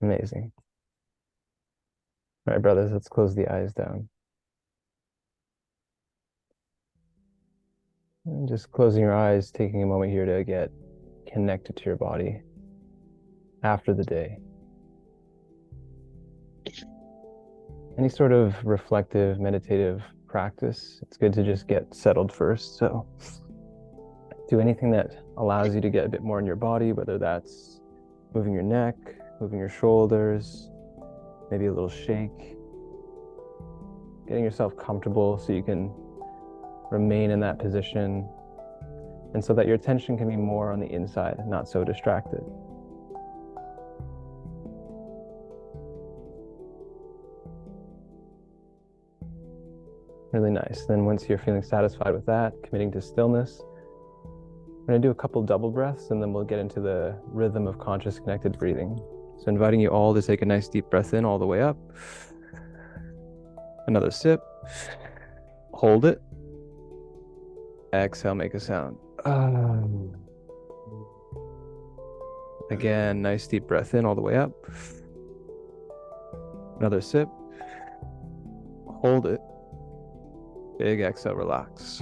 Amazing. All right, brothers, let's close the eyes down. And just closing your eyes, taking a moment here to get connected to your body after the day. Any sort of reflective, meditative practice, it's good to just get settled first. So do anything that allows you to get a bit more in your body, whether that's moving your neck, moving your shoulders, maybe a little shake, getting yourself comfortable so you can remain in that position and so that your attention can be more on the inside and not so distracted. Really nice. Then once you're feeling satisfied with that, committing to stillness, we're going to do a couple double breaths and then we'll get into the rhythm of conscious connected breathing. So inviting you all to take a nice deep breath in all the way up. Another sip. Hold it. Exhale, make a sound. Again, nice deep breath in all the way up. Another sip. Hold it. Big exhale, relax.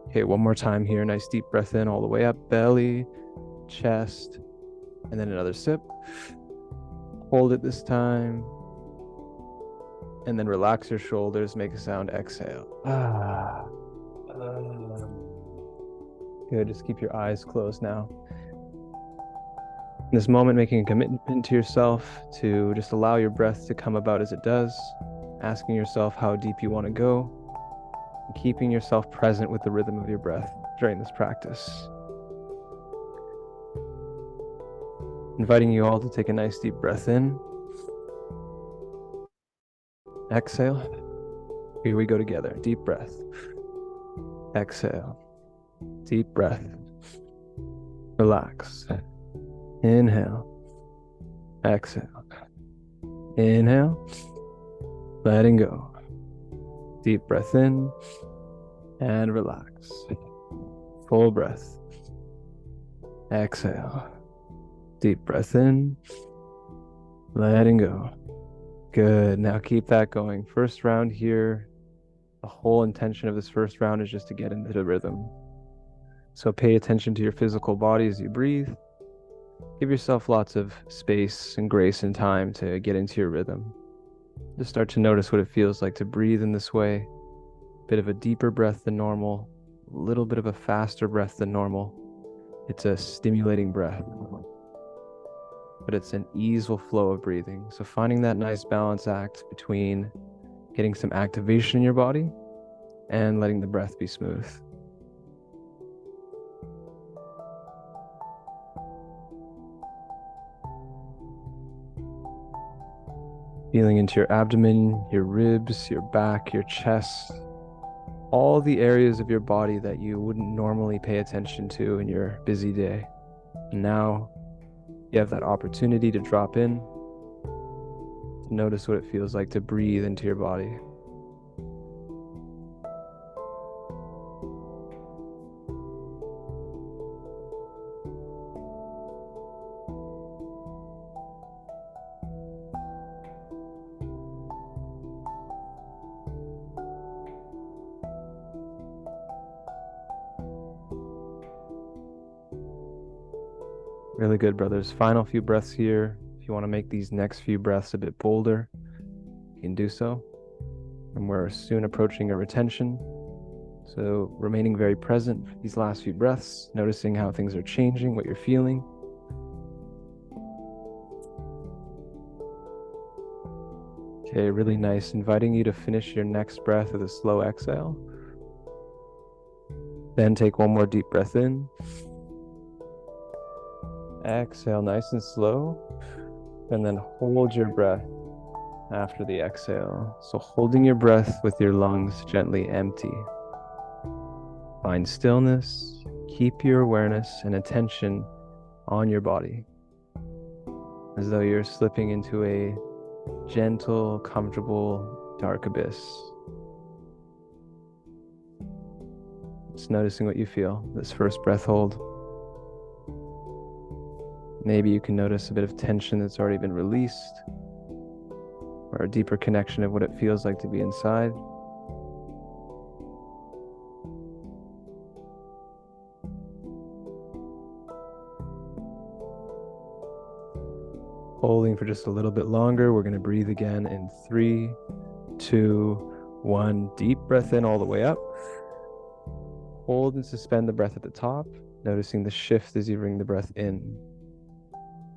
Okay, one more time here. Nice deep breath in all the way up. Belly, chest, and then another sip. Hold it this time. And then relax your shoulders, make a sound, exhale. Good, just keep your eyes closed now. In this moment, making a commitment to yourself to just allow your breath to come about as it does, asking yourself how deep you want to go, and keeping yourself present with the rhythm of your breath during this practice. Inviting you all to take a nice deep breath in. Exhale. Here we go together. Deep breath. Exhale. Deep breath. Relax. Inhale. Exhale. Inhale. Letting go. Deep breath in and relax. Full breath. Exhale. Deep breath in. Letting go. Good. Now keep that going. First round here. The whole intention of this first round is just to get into the rhythm. So pay attention to your physical body as you breathe. Give yourself lots of space and grace and time to get into your rhythm. Just start to notice what it feels like to breathe in this way. A bit of a deeper breath than normal, a little bit of a faster breath than normal. It's a stimulating breath, but it's an easeful flow of breathing. So finding that nice balance act between getting some activation in your body and letting the breath be smooth. Feeling into your abdomen, your ribs, your back, your chest, all the areas of your body that you wouldn't normally pay attention to in your busy day. Now you have that opportunity to drop in, to notice what it feels like to breathe into your body. Really good, brothers. Final few breaths here. If you want to make these next few breaths a bit bolder, you can do so. And we're soon approaching a retention. So remaining very present for these last few breaths, noticing how things are changing, what you're feeling. Okay, really nice. Inviting you to finish your next breath with a slow exhale. Then take one more deep breath in. Exhale nice and slow, and then hold your breath after the exhale. So holding your breath with your lungs gently empty. Find stillness, keep your awareness and attention on your body, as though you're slipping into a gentle, comfortable, dark abyss. Just noticing what you feel, this first breath hold. Maybe you can notice a bit of tension that's already been released, or a deeper connection of what it feels like to be inside. Holding for just a little bit longer. We're going to breathe again in 3, 2, 1. Deep breath in all the way up. Hold and suspend the breath at the top, noticing the shift as you bring the breath in.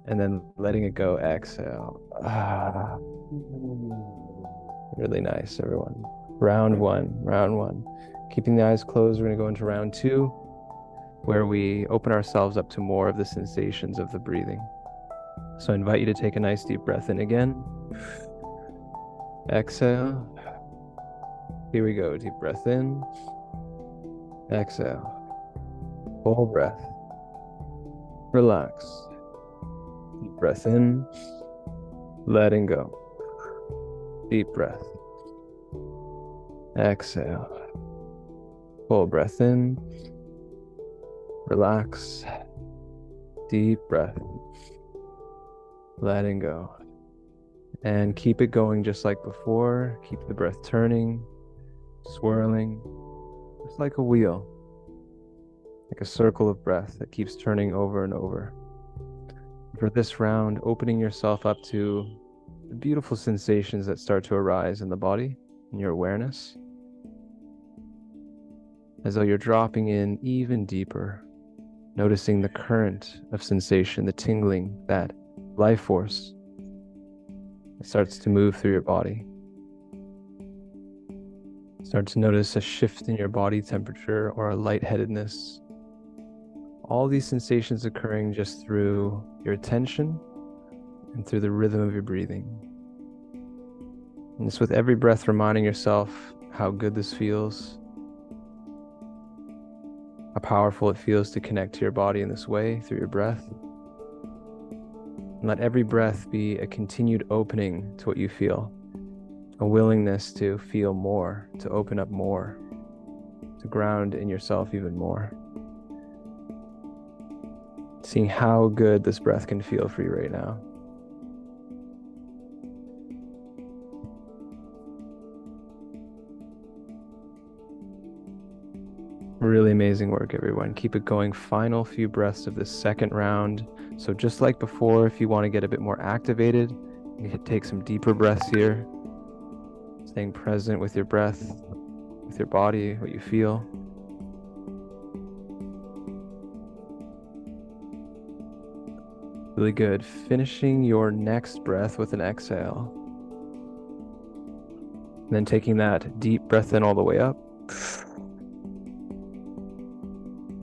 And then letting it go, exhale. Really nice, everyone. Round one. Keeping the eyes closed, we're going to go into round 2, where we open ourselves up to more of the sensations of the breathing. So I invite you to take a nice deep breath in again. Exhale. Here we go. Deep breath in. Exhale. Full breath. Relax. Deep breath in. Letting go. Deep breath. Exhale. Full breath in. Relax. Deep breath. Letting go. And keep it going just like before. Keep the breath turning, swirling, just like a wheel, like a circle of breath that keeps turning over and over. For this round, opening yourself up to the beautiful sensations that start to arise in the body, in your awareness, as though you're dropping in even deeper, noticing the current of sensation, the tingling, that life force. It starts to move through your body. Start to notice a shift in your body temperature or a lightheadedness. All these sensations occurring just through your attention and through the rhythm of your breathing. And it's with every breath reminding yourself how good this feels, how powerful it feels to connect to your body in this way through your breath. And let every breath be a continued opening to what you feel, a willingness to feel more, to open up more, to ground in yourself even more. Seeing how good this breath can feel for you right now. Really amazing work, everyone. Keep it going. Final few breaths of this second round. So just like before, if you want to get a bit more activated, you can take some deeper breaths here. Staying present with your breath, with your body, what you feel. Really good. Finishing your next breath with an exhale. And then taking that deep breath in all the way up.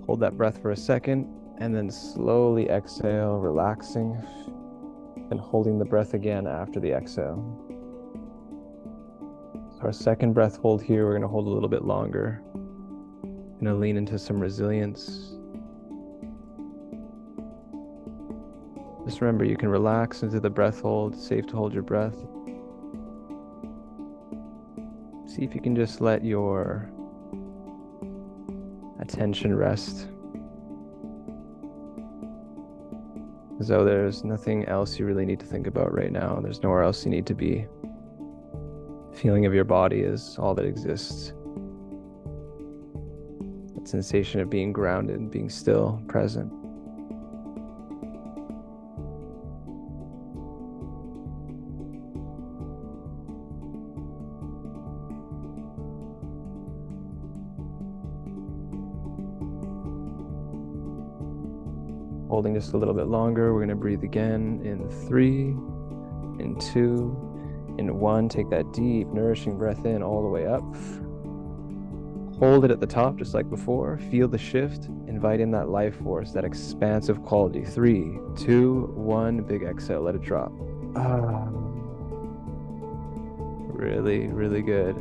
Hold that breath for a second, and then slowly exhale, relaxing, and holding the breath again after the exhale. So our second breath hold here, we're going to hold a little bit longer. Going to lean into some resilience. Just remember, you can relax into the breath hold. It's safe to hold your breath. See if you can just let your attention rest, as though there's nothing else you really need to think about right now. There's nowhere else you need to be. Feeling of your body is all that exists. That sensation of being grounded, being still, present. Holding just a little bit longer. We're going to breathe again in 3, in 2, in 1. Take that deep, nourishing breath in all the way up. Hold it at the top just like before. Feel the shift. Invite in that life force, that expansive quality. 3, 2, 1. Big exhale. Let it drop. Really, really good.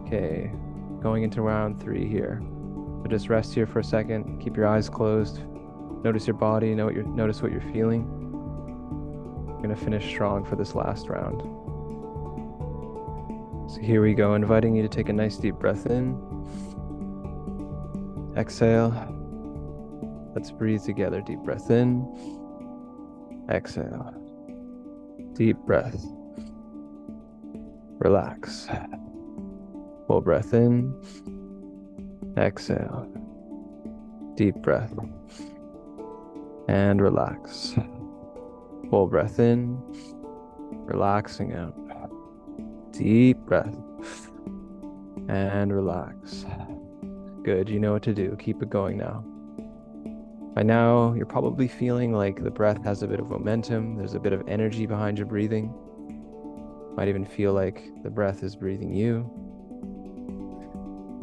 Okay, going into round 3 here. So just rest here for a second. Keep your eyes closed. Notice your body, notice what you're feeling. We're gonna finish strong for this last round. So here we go, inviting you to take a nice deep breath in. Exhale. Let's breathe together. Deep breath in. exhale. Deep breath. Relax. Full breath in. Exhale. Deep breath. And relax. Full breath in. Relaxing out. Deep breath. And relax. Good, you know what to do. Keep it going now. By now, you're probably feeling like the breath has a bit of momentum. There's a bit of energy behind your breathing. Might even feel like the breath is breathing you.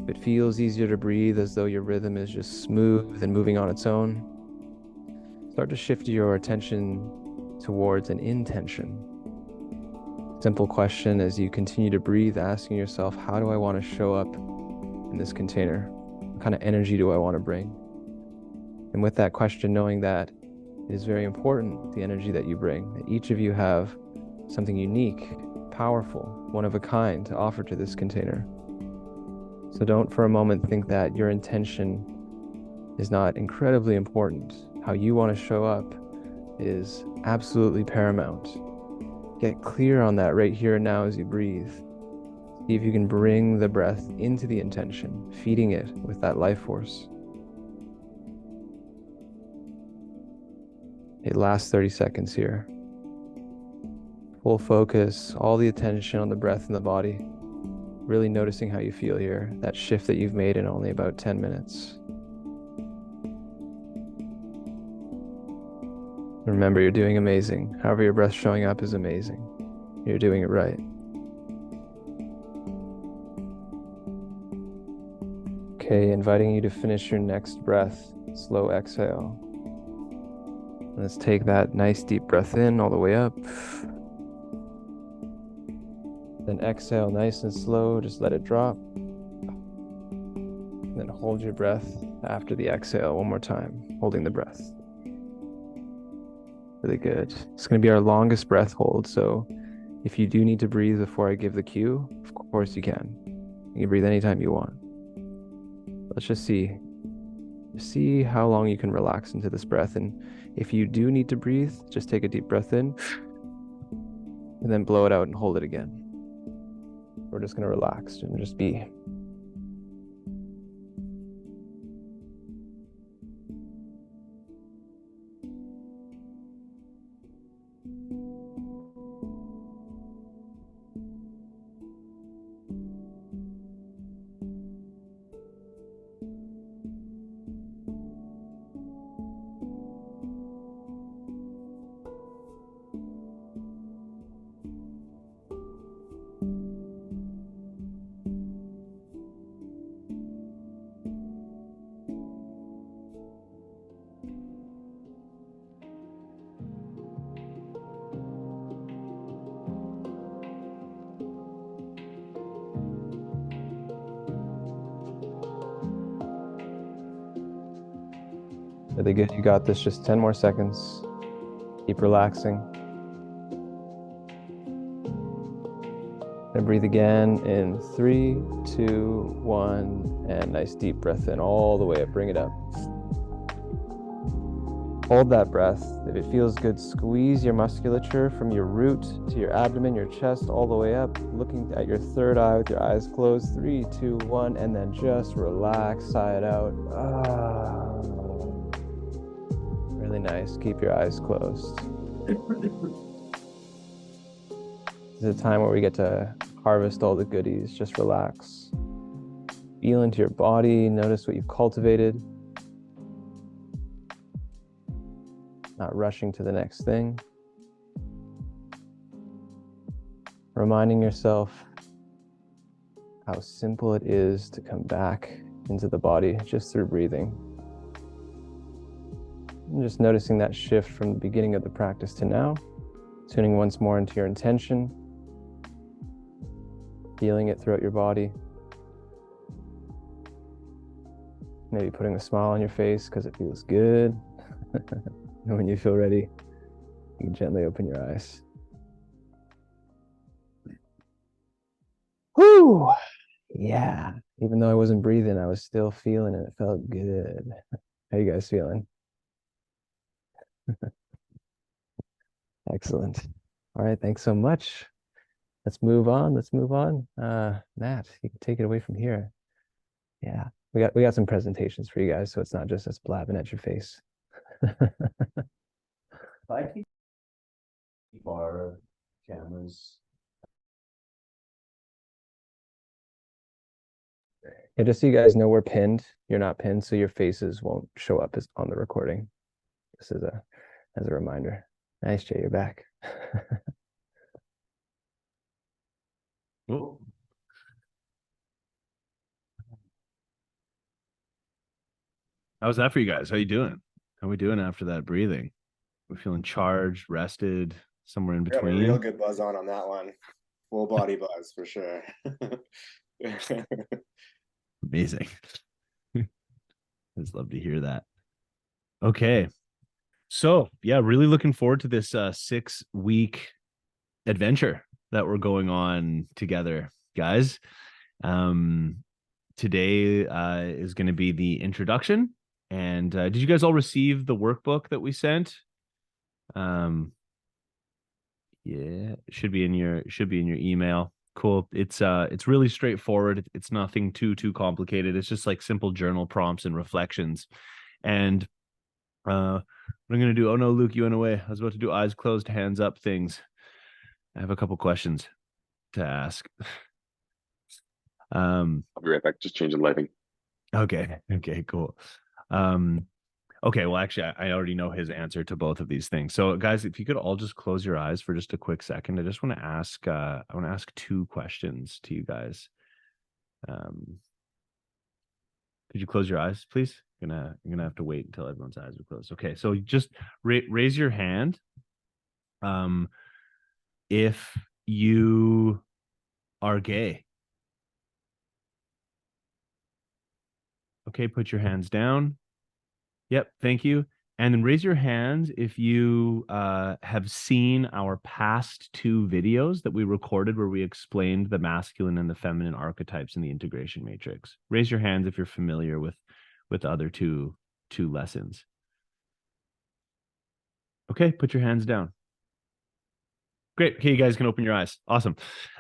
It feels easier to breathe, as though your rhythm is just smooth and moving on its own. Start to shift your attention towards an intention. Simple question as you continue to breathe, asking yourself, how do I want to show up in this container? What kind of energy do I want to bring? And with that question, knowing that it is very important, the energy that you bring, that each of you have something unique, powerful, one of a kind to offer to this container. So don't for a moment think that your intention is not incredibly important. How you want to show up is absolutely paramount. Get clear on that right here and now as you breathe. See if you can bring the breath into the intention, feeding it with that life force. Okay, last 30 seconds here. Full focus, all the attention on the breath in the body. Really noticing how you feel here, that shift that you've made in only about 10 minutes. Remember, you're doing amazing. However your breath's showing up is amazing. You're doing it right. Okay, inviting you to finish your next breath. Slow exhale. Let's take that nice deep breath in all the way up. Then exhale nice and slow, just let it drop. And then hold your breath after the exhale one more time, holding the breath. Really good. It's going to be our longest breath hold, so if you do need to breathe before I give the cue, of course you can. You can breathe anytime you want. Let's just see how long you can relax into this breath, and if you do need to breathe, just take a deep breath in and then blow it out and hold it again. We're just going to relax and just be. Really good. You got this. Just 10 more seconds. Keep relaxing. And breathe again in 3, 2, 1, and nice deep breath in all the way up. Bring it up. Hold that breath. If it feels good, squeeze your musculature from your root to your abdomen, your chest, all the way up, looking at your third eye with your eyes closed. 3, 2, 1, and then just relax, sigh it out. Really nice. Keep your eyes closed. This is a time where we get to harvest all the goodies. Just relax. Feel into your body. Notice what you've cultivated. Not rushing to the next thing. Reminding yourself how simple it is to come back into the body just through breathing. And just noticing that shift from the beginning of the practice to now. Tuning once more into your intention. Feeling it throughout your body. Maybe putting a smile on your face because it feels good. And when you feel ready, you can gently open your eyes. Whew! Yeah. Even though I wasn't breathing, I was still feeling it. It felt good. How you guys feeling? Excellent. All right, thanks so much. Let's move on. Let's move on. Matt, you can take it away from here. Yeah, we got some presentations for you guys, so it's not just us blabbing at your face. I keep our cameras. Yeah, just so you guys know, we're pinned. You're not pinned, so your faces won't show up as on the recording. This is as a reminder. Nice, Jay, you're back. Oh. How's that for you guys? How you doing? How we doing after that breathing? We're feeling charged, rested, somewhere in between. Got a real good buzz on that one. Full body buzz for sure. Amazing. Just love to hear that. Okay. So yeah, really looking forward to this 6-week adventure that we're going on together, guys. Today is going to be the introduction. And did you guys all receive the workbook that we sent? Yeah, it should be in your email. Cool. It's really straightforward. It's nothing too complicated. It's just like simple journal prompts and reflections. And what I'm gonna do, oh no, Luke, you went away. I was about to do eyes closed, hands up things. I have a couple questions to ask. I'll be right back. Just changing lighting. Okay, cool. Okay, well, actually, I already know his answer to both of these things. So, guys, if you could all just close your eyes for just a quick second, I just want to ask. I want to ask 2 questions to you guys. Could you close your eyes, please? You're gonna have to wait until everyone's eyes are closed. Okay, so just raise your hand. If you are gay. Okay, put your hands down. Yep, thank you. And then raise your hands if you have seen our past 2 videos that we recorded where we explained the masculine and the feminine archetypes in the integration matrix. Raise your hands if you're familiar with the other two lessons. Okay, put your hands down. Great. Okay, you guys can open your eyes. Awesome.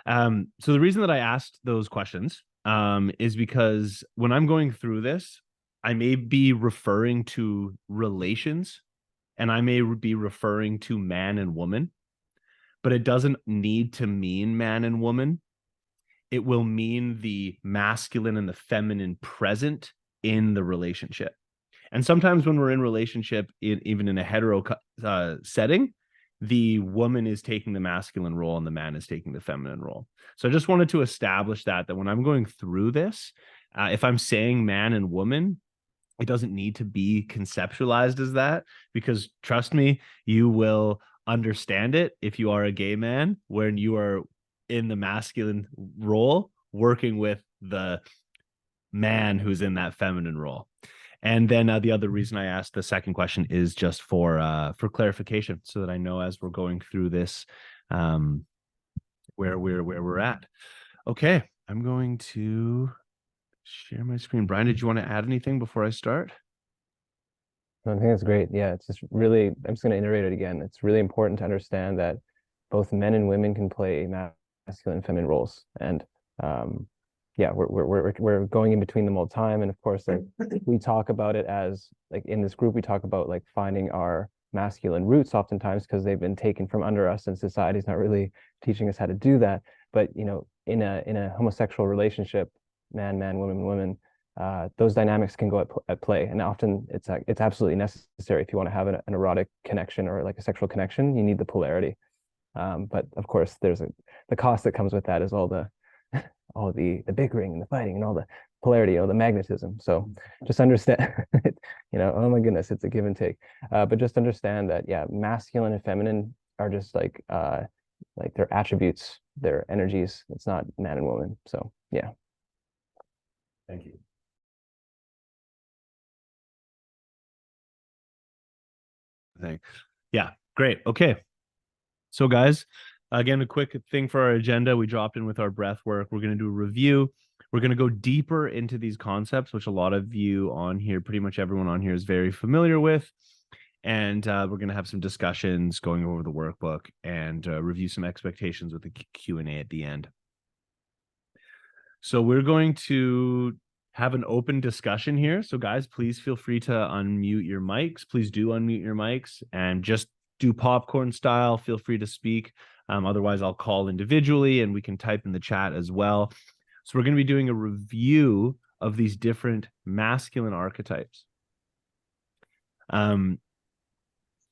So the reason that I asked those questions is because when I'm going through this, I may be referring to relations and I may be referring to man and woman, but it doesn't need to mean man and woman. It will mean the masculine and the feminine present in the relationship. And sometimes when we're in relationship, even in a hetero setting, the woman is taking the masculine role and the man is taking the feminine role. So I just wanted to establish that when I'm going through this, if I'm saying man and woman, it doesn't need to be conceptualized as that, because trust me, you will understand it if you are a gay man when you are in the masculine role working with the man who's in that feminine role. And then the other reason I asked the second question is just for clarification, so that I know as we're going through this where we're at. Okay, I'm going to share my screen. Brian, did you want to add anything before I start? I think that's great. Yeah, it's just really, I'm just going to iterate it again. It's really important to understand that both men and women can play masculine and feminine roles. And yeah, we're going in between them all the time. And of course, like, we talk about it as, like, in this group, we talk about like finding our masculine roots oftentimes because they've been taken from under us and society's not really teaching us how to do that. But, you know, in a homosexual relationship, man, woman, those dynamics can go at play, and often it's absolutely necessary if you want to have an erotic connection or like a sexual connection. You need the polarity, but of course, there's the cost that comes with that is all the bickering and the fighting and all the polarity, the magnetism. So just understand, you know, oh my goodness, it's a give and take. But just understand that, yeah, masculine and feminine are just like their attributes, their energies. It's not man and woman. So yeah. Thank you. Yeah, great. Okay. So guys, again, a quick thing for our agenda. We dropped in with our breath work. We're going to do a review. We're going to go deeper into these concepts, which a lot of you on here, pretty much everyone on here is very familiar with. And we're going to have some discussions going over the workbook and review some expectations with the Q&A at the end. So we're going to have an open discussion here. So guys, please feel free to unmute your mics. Please do unmute your mics and just do popcorn style. Feel free to speak. Otherwise, I'll call individually and we can type in the chat as well. So we're going to be doing a review of these different masculine archetypes.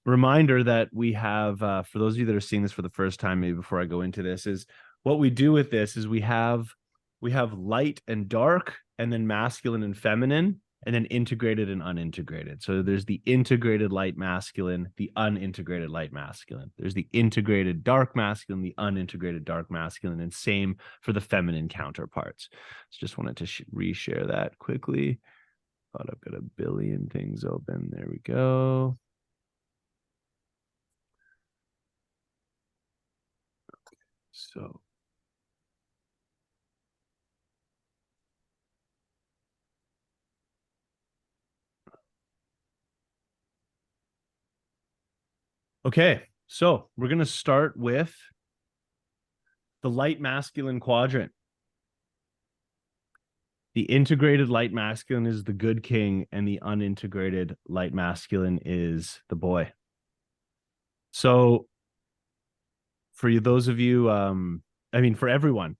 Reminder that we have, for those of you that are seeing this for the first time, maybe before I go into this, is what we do with this is we have light and dark, and then masculine and feminine, and then integrated and unintegrated. So there's the integrated light masculine, the unintegrated light masculine. There's the integrated dark masculine, the unintegrated dark masculine, and same for the feminine counterparts. So just wanted to reshare that quickly. Thought I've got a billion things open. There we go. So okay, so we're going to start with the light masculine quadrant. The integrated light masculine is the good king, and the unintegrated light masculine is the boy. So for those of you, for everyone,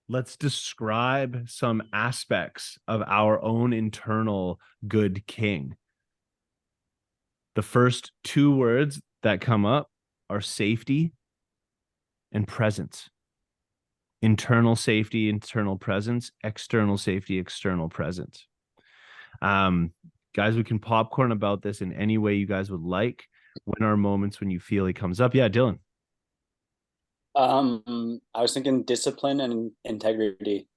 let's describe some aspects of our own internal good king. The first two words that come up are safety and presence. Internal safety, internal presence, external safety, external presence. Guys, we can popcorn about this in any way you guys would like. When are moments when you feel he comes up? Yeah, Dylan. I was thinking discipline and integrity.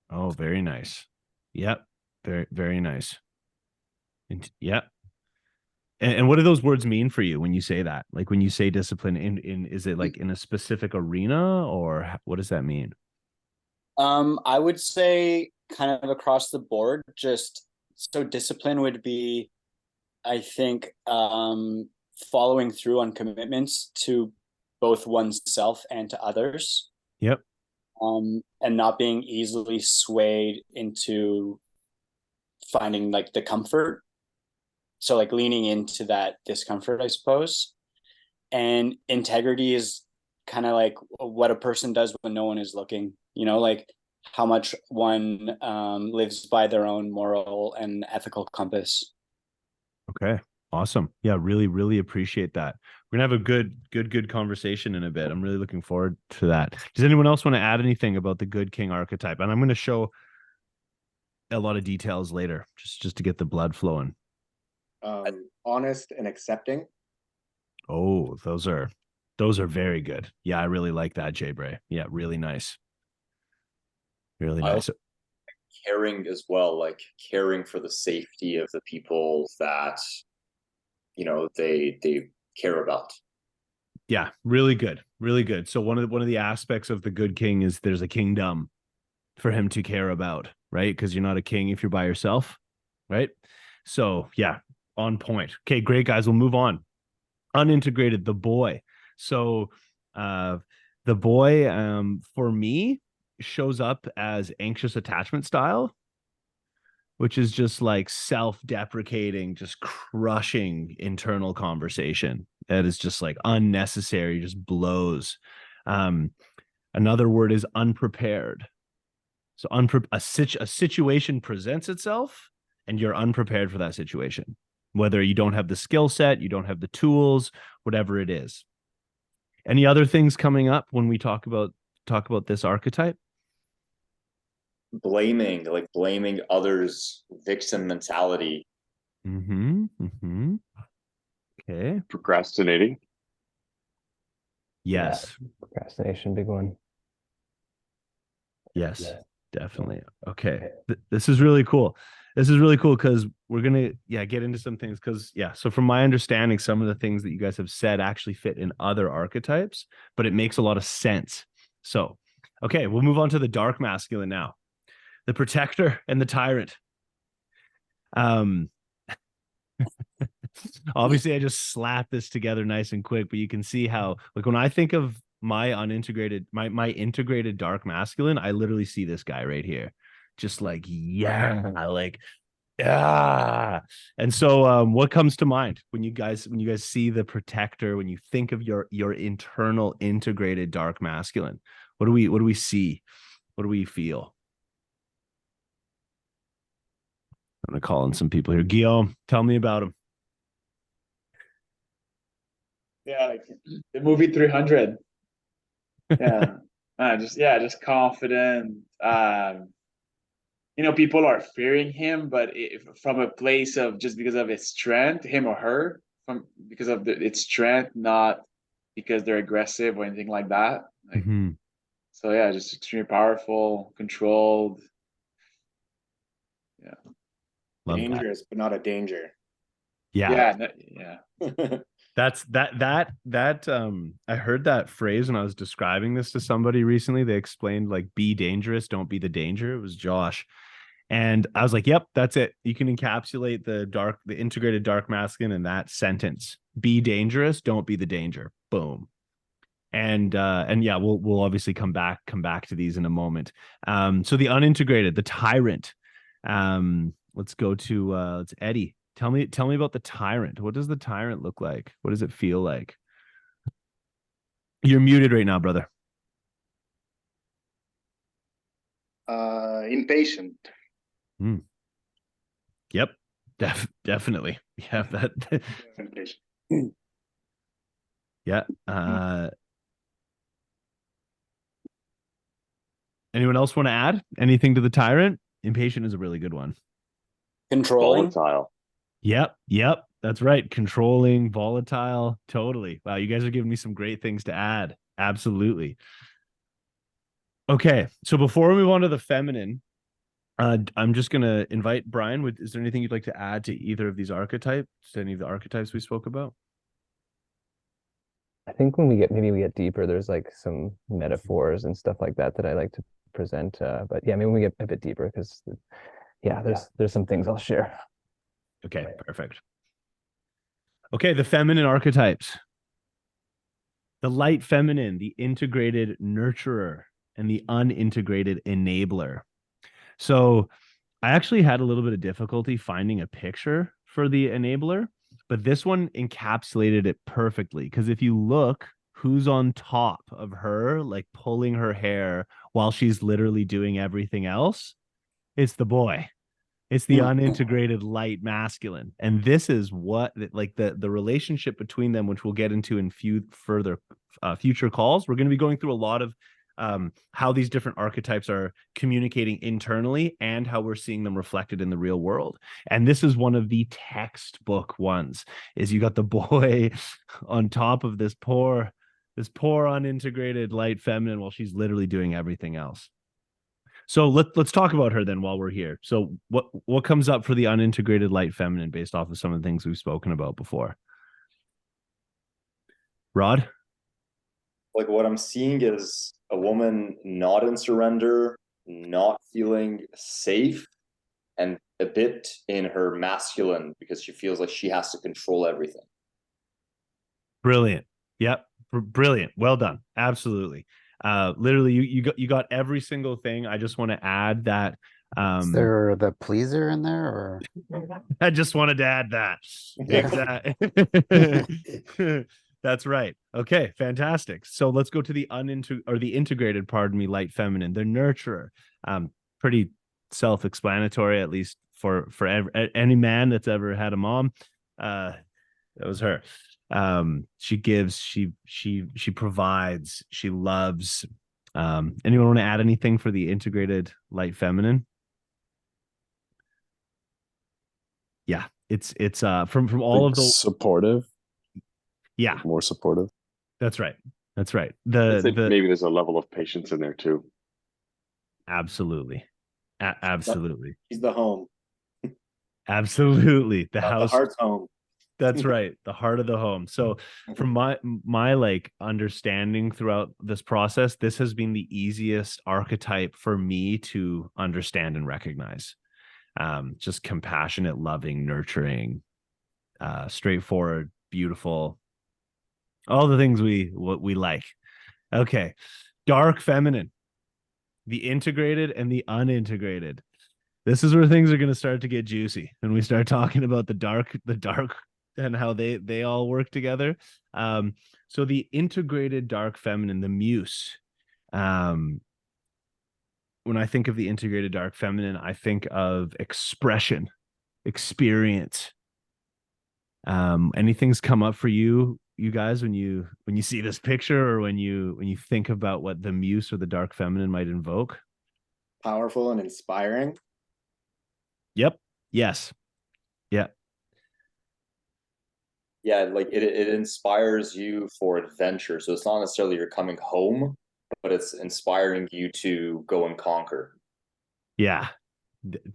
Oh, very nice. Yep. Very, very nice. Yep. And what do those words mean for you when you say that? Like when you say discipline, is it like in a specific arena, or what does that mean? I would say kind of across the board, just so discipline would be, I think, following through on commitments to both oneself and to others. Yep. And not being easily swayed into finding like the comfort. So like leaning into that discomfort, I suppose. And integrity is kind of like what a person does when no one is looking, like how much one lives by their own moral and ethical compass. Okay. Awesome. Yeah, really, really appreciate that. We're gonna have a good conversation in a bit. I'm really looking forward to that. Does anyone else want to add anything about the good king archetype? And I'm going to show a lot of details later, just to get the blood flowing. Honest and accepting. Oh, those are very good. Yeah, I really like that, Jay Bray. Yeah, really nice. Really nice. Caring as well, like caring for the safety of the people that they care about. Yeah, really good. Really good. So one of the aspects of the good king is there's a kingdom for him to care about, right? Because you're not a king if you're by yourself, right? So yeah, on point. Okay, great, guys. We'll move on. Unintegrated, the boy. So the boy, for me, shows up as anxious attachment style, which is just like self-deprecating, just crushing internal conversation. That is just like unnecessary, just blows. Another word is unprepared. So a situation presents itself and you're unprepared for that situation. Whether you don't have the skill set, you don't have the tools, whatever it is. Any other things coming up when we talk about this archetype? Blaming others, victim mentality. Okay. Procrastinating. Yes. Yeah, procrastination, big one. Yes, definitely. Okay. This is really cool. This is really cool because we're going to, get into some things because, so from my understanding, some of the things that you guys have said actually fit in other archetypes, but it makes a lot of sense. So, okay, we'll move on to the dark masculine now. The protector and the tyrant. Obviously, I just slapped this together nice and quick, but you can see how, like, when I think of my unintegrated, my integrated dark masculine, I literally see this guy right here, just like, yeah, like, yeah. And so, what comes to mind when you guys see the protector, when you think of your internal integrated dark masculine? What do we see? What do we feel? I'm gonna call in some people here. Guillaume, tell me about him. Yeah, like the movie 300. Yeah. Just confident. People are fearing him, but from a place of just because of its strength, him or her, because of its strength, not because they're aggressive or anything like that. Like, so yeah, just extremely powerful, controlled. Yeah. Love Dangerous, but not a danger. Yeah. Yeah. That's that I heard that phrase when I was describing this to somebody recently. They explained, like, be dangerous, don't be the danger. It was Josh. And I was like, yep, that's it. You can encapsulate the integrated dark masculine in that sentence. Be dangerous, don't be the danger. Boom. And yeah, we'll obviously come back to these in a moment. So the unintegrated, the tyrant. Let's go to it's Eddie. Tell me about the tyrant. What does the tyrant look like? What does it feel like? You're muted right now, brother. Impatient. Yep. Definitely. Yeah, that. Impatient. Yeah. Anyone else want to add anything to the tyrant? Impatient is a really good one. Controlling. Volatile. Yep. That's right. Controlling, volatile. Totally. Wow, you guys are giving me some great things to add. Absolutely. Okay, so before we move on to the feminine, I'm just going to invite Brian. Is there anything you'd like to add to either of these archetypes, to any of the archetypes we spoke about? I think when we get deeper, there's like some metaphors and stuff like that I like to present. But yeah, maybe when we get a bit deeper, because there's some things I'll share. Okay, perfect. Okay, the feminine archetypes. The light feminine, the integrated nurturer, and the unintegrated enabler. So I actually had a little bit of difficulty finding a picture for the enabler, but this one encapsulated it perfectly. Because if you look, who's on top of her, like pulling her hair while she's literally doing everything else? It's the boy. It's the unintegrated light masculine. And this is what, like, the relationship between them, which we'll get into in further future calls. We're going to be going through a lot of how these different archetypes are communicating internally and how we're seeing them reflected in the real world. And this is one of the textbook ones, is you got the boy on top of this poor unintegrated light feminine while she's literally doing everything else. So let's talk about her then while we're here. So what comes up for the unintegrated light feminine based off of some of the things we've spoken about before? Rod? Like, what I'm seeing is a woman not in surrender, not feeling safe, and a bit in her masculine because she feels like she has to control everything. Brilliant. Yep. Brilliant. Well done. Absolutely. Literally you got every single thing. I just want to add that is there the pleaser in there, or I just wanted to add that. Exactly. That's right. Okay, fantastic. So let's go to the integrated, light feminine, the nurturer. Pretty self-explanatory, at least for any man that's ever had a mom. That was her. She gives, she provides, she loves. Anyone want to add anything for the integrated light feminine? Yeah, it's from all of the supportive. Yeah, more supportive. That's right. Maybe there's a level of patience in there too. Absolutely. Absolutely. He's the home. Absolutely. The house. The heart's home. That's right. The heart of the home. So from my like understanding throughout this process, this has been the easiest archetype for me to understand and recognize. Just compassionate, loving, nurturing, straightforward, beautiful, all the things what we like. Okay, dark feminine, the integrated and the unintegrated. This is where things are going to start to get juicy when we start talking about the dark and how they all work together. So the integrated dark feminine, the muse. When I think of the integrated dark feminine, I think of expression, experience. Anything's come up for you guys when you see this picture, or when you think about what the muse or the dark feminine might invoke? Powerful and inspiring. Yep. Yes. Yeah. Yeah, like it inspires you for adventure. So it's not necessarily you're coming home, but it's inspiring you to go and conquer. Yeah.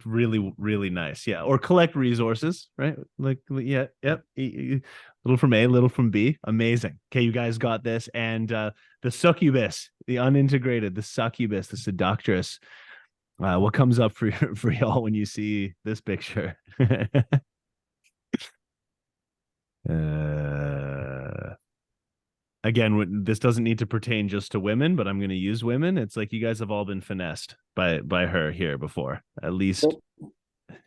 Really, really nice. Yeah. Or collect resources, right? Like, yeah. Yep. Little from A, little from B. Amazing. Okay, you guys got this. And the succubus, the unintegrated, the succubus, the seductress. What comes up for y'all when you see this picture? Again, this doesn't need to pertain just to women, but I'm going to use women. It's like you guys have all been finessed by her here before, at least.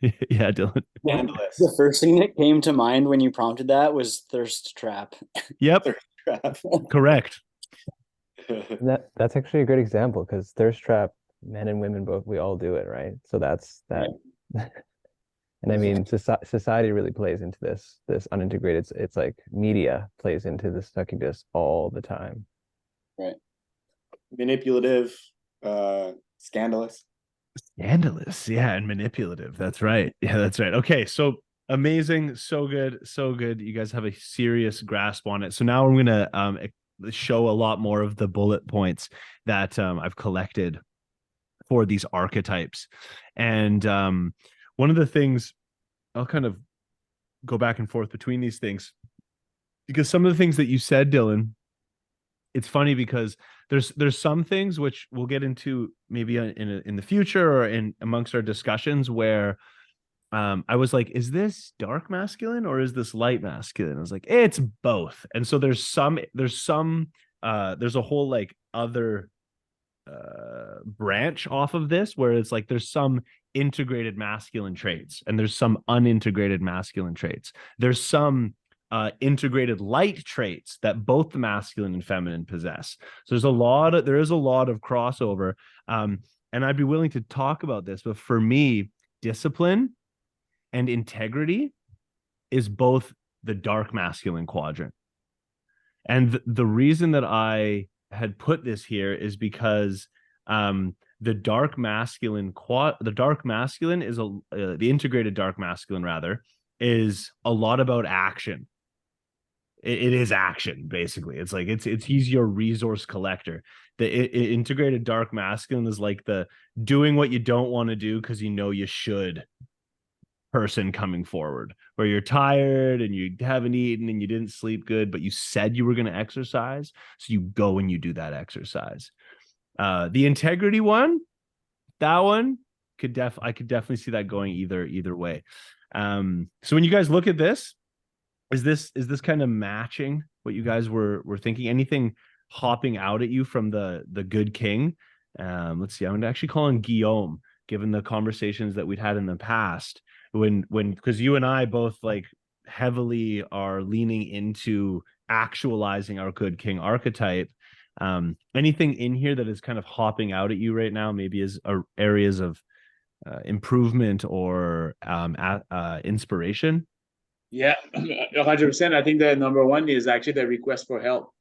Yeah, Dylan. Yeah, the first thing that came to mind when you prompted that was thirst trap. Yep. Thirst trap. Correct. That's actually a great example, because thirst trap, men and women both, we all do it, right? So that's that. Yeah. And I mean, society really plays into this unintegrated. It's like media plays into the succubus all the time. Right. Manipulative, scandalous. Scandalous, yeah, and manipulative. That's right. Yeah, that's right. Okay, so amazing, so good, so good. You guys have a serious grasp on it. So now I'm gonna show a lot more of the bullet points that I've collected for these archetypes. And one of the things, I'll kind of go back and forth between these things, because some of the things that you said, Dylan, it's funny because there's some things which we'll get into maybe in the future or in amongst our discussions where I was like, is this dark masculine or is this light masculine? I was like, it's both. And so there's a whole like other branch off of this where it's like there's some integrated masculine traits and there's some unintegrated masculine traits. There's some integrated light traits that both the masculine and feminine possess. So there is a lot of crossover. And I'd be willing to talk about this, but for me, discipline and integrity is both the dark masculine quadrant. And the reason that I had put this here is because the dark masculine is the integrated dark masculine rather is a lot about action. It is action, basically. It's like he's your resource collector. The integrated dark masculine is like the doing what you don't want to do because you know you should person coming forward, where you're tired and you haven't eaten and you didn't sleep good, but you said you were going to exercise, so you go and you do that exercise. The integrity one, that one I could definitely see that going either way. So when you guys look at this, is this kind of matching what you guys were thinking? Anything hopping out at you from the good king? Let's see. I'm actually calling Guillaume, given the conversations that we'd had in the past, because you and I both like heavily are leaning into actualizing our good king archetype. Anything in here that is kind of hopping out at you right now, maybe as areas of improvement or inspiration? Yeah, 100%. I think the number one is actually the request for help.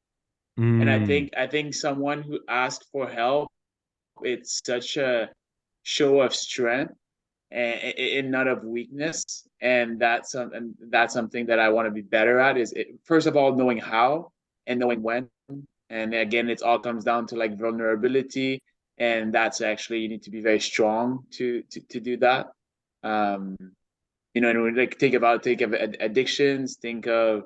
And I think someone who asked for help, it's such a show of strength and not of weakness. And that's something that I want to be better at, is first of all, knowing how and knowing when. And again, it all comes down to like vulnerability. And that's actually, you need to be very strong to do that. And like think of addictions, think of,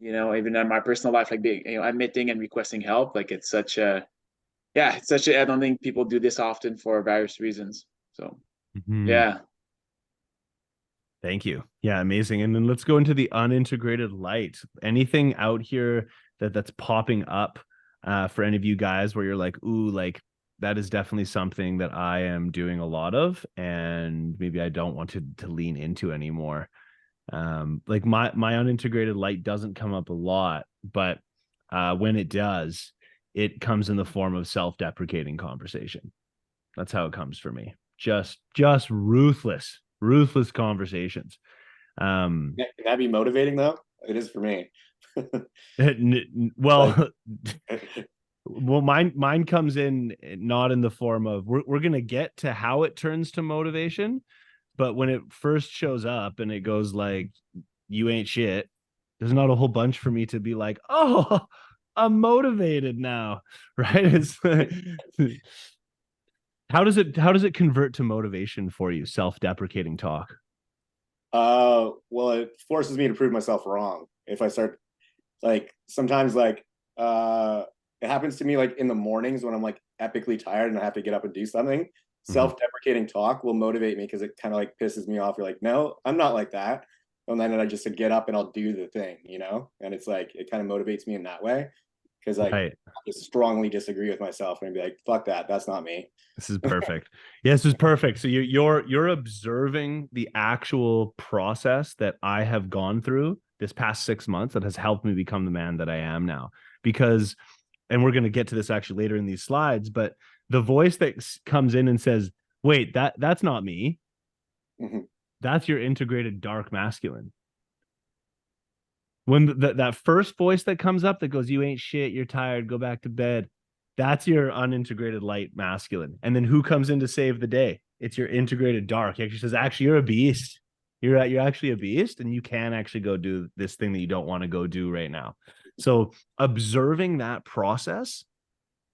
even in my personal life, like admitting and requesting help. Like it's such a, I don't think people do this often for various reasons. So, yeah. Thank you. Yeah, amazing. And then let's go into the unintegrated light. Anything out here that's popping up for any of you guys where you're like, ooh, like that is definitely something that I am doing a lot of, and maybe I don't want to lean into anymore. Like my unintegrated light doesn't come up a lot, but when it does, it comes in the form of self-deprecating conversation. That's how it comes for me. Just ruthless conversations. Can that be motivating though? It is for me. Well, well, mine comes in not in the form of we're gonna get to how it turns to motivation, but when it first shows up and it goes like, you ain't shit, there's not a whole bunch for me to be like, oh, I'm motivated now, right? It's how does it convert to motivation for you? Self-deprecating talk. Well, it forces me to prove myself wrong. If I start like sometimes like it happens to me like in the mornings when I'm like epically tired and I have to get up and do something. Self-deprecating talk will motivate me because it kind of like pisses me off. You're like, no, I'm not like that. And then I just get up and I'll do the thing, you know? And it's like it kind of motivates me in that way. Because like I just strongly disagree with myself and be like, fuck that, that's not me. This is perfect. Yeah, this is perfect. So you're observing the actual process that I have gone through this past 6 months that has helped me become the man that I am now. Because, and we're going to get to this actually later in these slides, but the voice that comes in and says, wait, that's not me. That's your integrated dark masculine. When that first voice that comes up that goes, you ain't shit, you're tired, go back to bed, that's your unintegrated light masculine. And then who comes in to save the day? It's your integrated dark. He actually says, actually, you're a beast. You're actually a beast, and you can actually go do this thing that you don't want to go do right now. So observing that process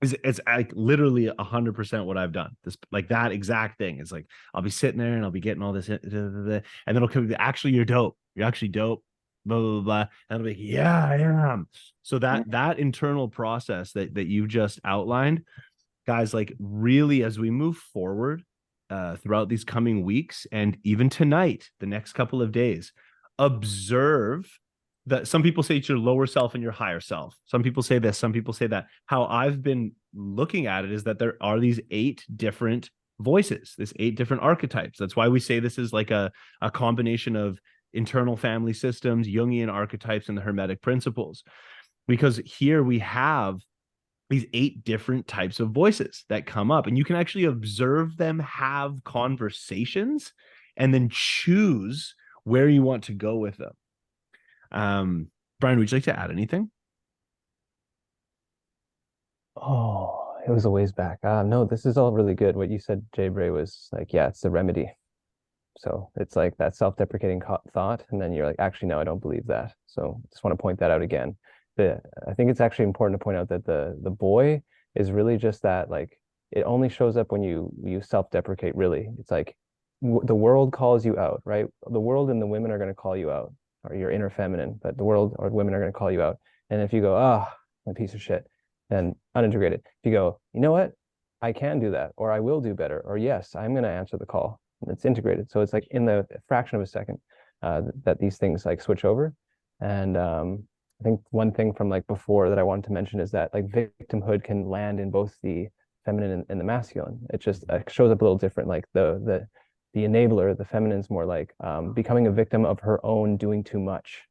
it's like literally 100% what I've done. This like that exact thing. It's like I'll be sitting there and I'll be getting all this, and then it'll come. Actually, you're dope. You're actually dope. Blah blah blah. And I'll be like, yeah, I am. So that internal process that you just outlined, guys, like really as we move forward throughout these coming weeks and even tonight, the next couple of days, observe that some people say it's your lower self and your higher self. Some people say this, some people say that. How I've been looking at it is that there are these 8 different voices, this 8 different archetypes. That's why we say this is like a combination of internal family systems, Jungian archetypes, and the Hermetic principles. Because here we have these 8 different types of voices that come up, and you can actually observe them have conversations and then choose where you want to go with them. Brian, would you like to add anything? Oh, it was a ways back. No, this is all really good. What you said, Jay Bray, was like, yeah, it's the remedy. So it's like that self-deprecating thought, and then you're like, actually, no, I don't believe that. So just want to point that out again. I think it's actually important to point out that the boy is really just that, like, it only shows up when you self-deprecate, really. It's like the world calls you out, right? The world and the women are going to call you out, or your inner feminine, but the world or women are going to call you out. And if you go, I'm a piece of shit, then unintegrated. If you go, you know what? I can do that, or I will do better, or yes, I'm going to answer the call. It's integrated. So it's like in the fraction of a second that these things like switch over. And I think one thing from like before that I wanted to mention is that like victimhood can land in both the feminine and the masculine. It just shows up a little different. Like the enabler, the feminine's more like becoming a victim of her own doing too much.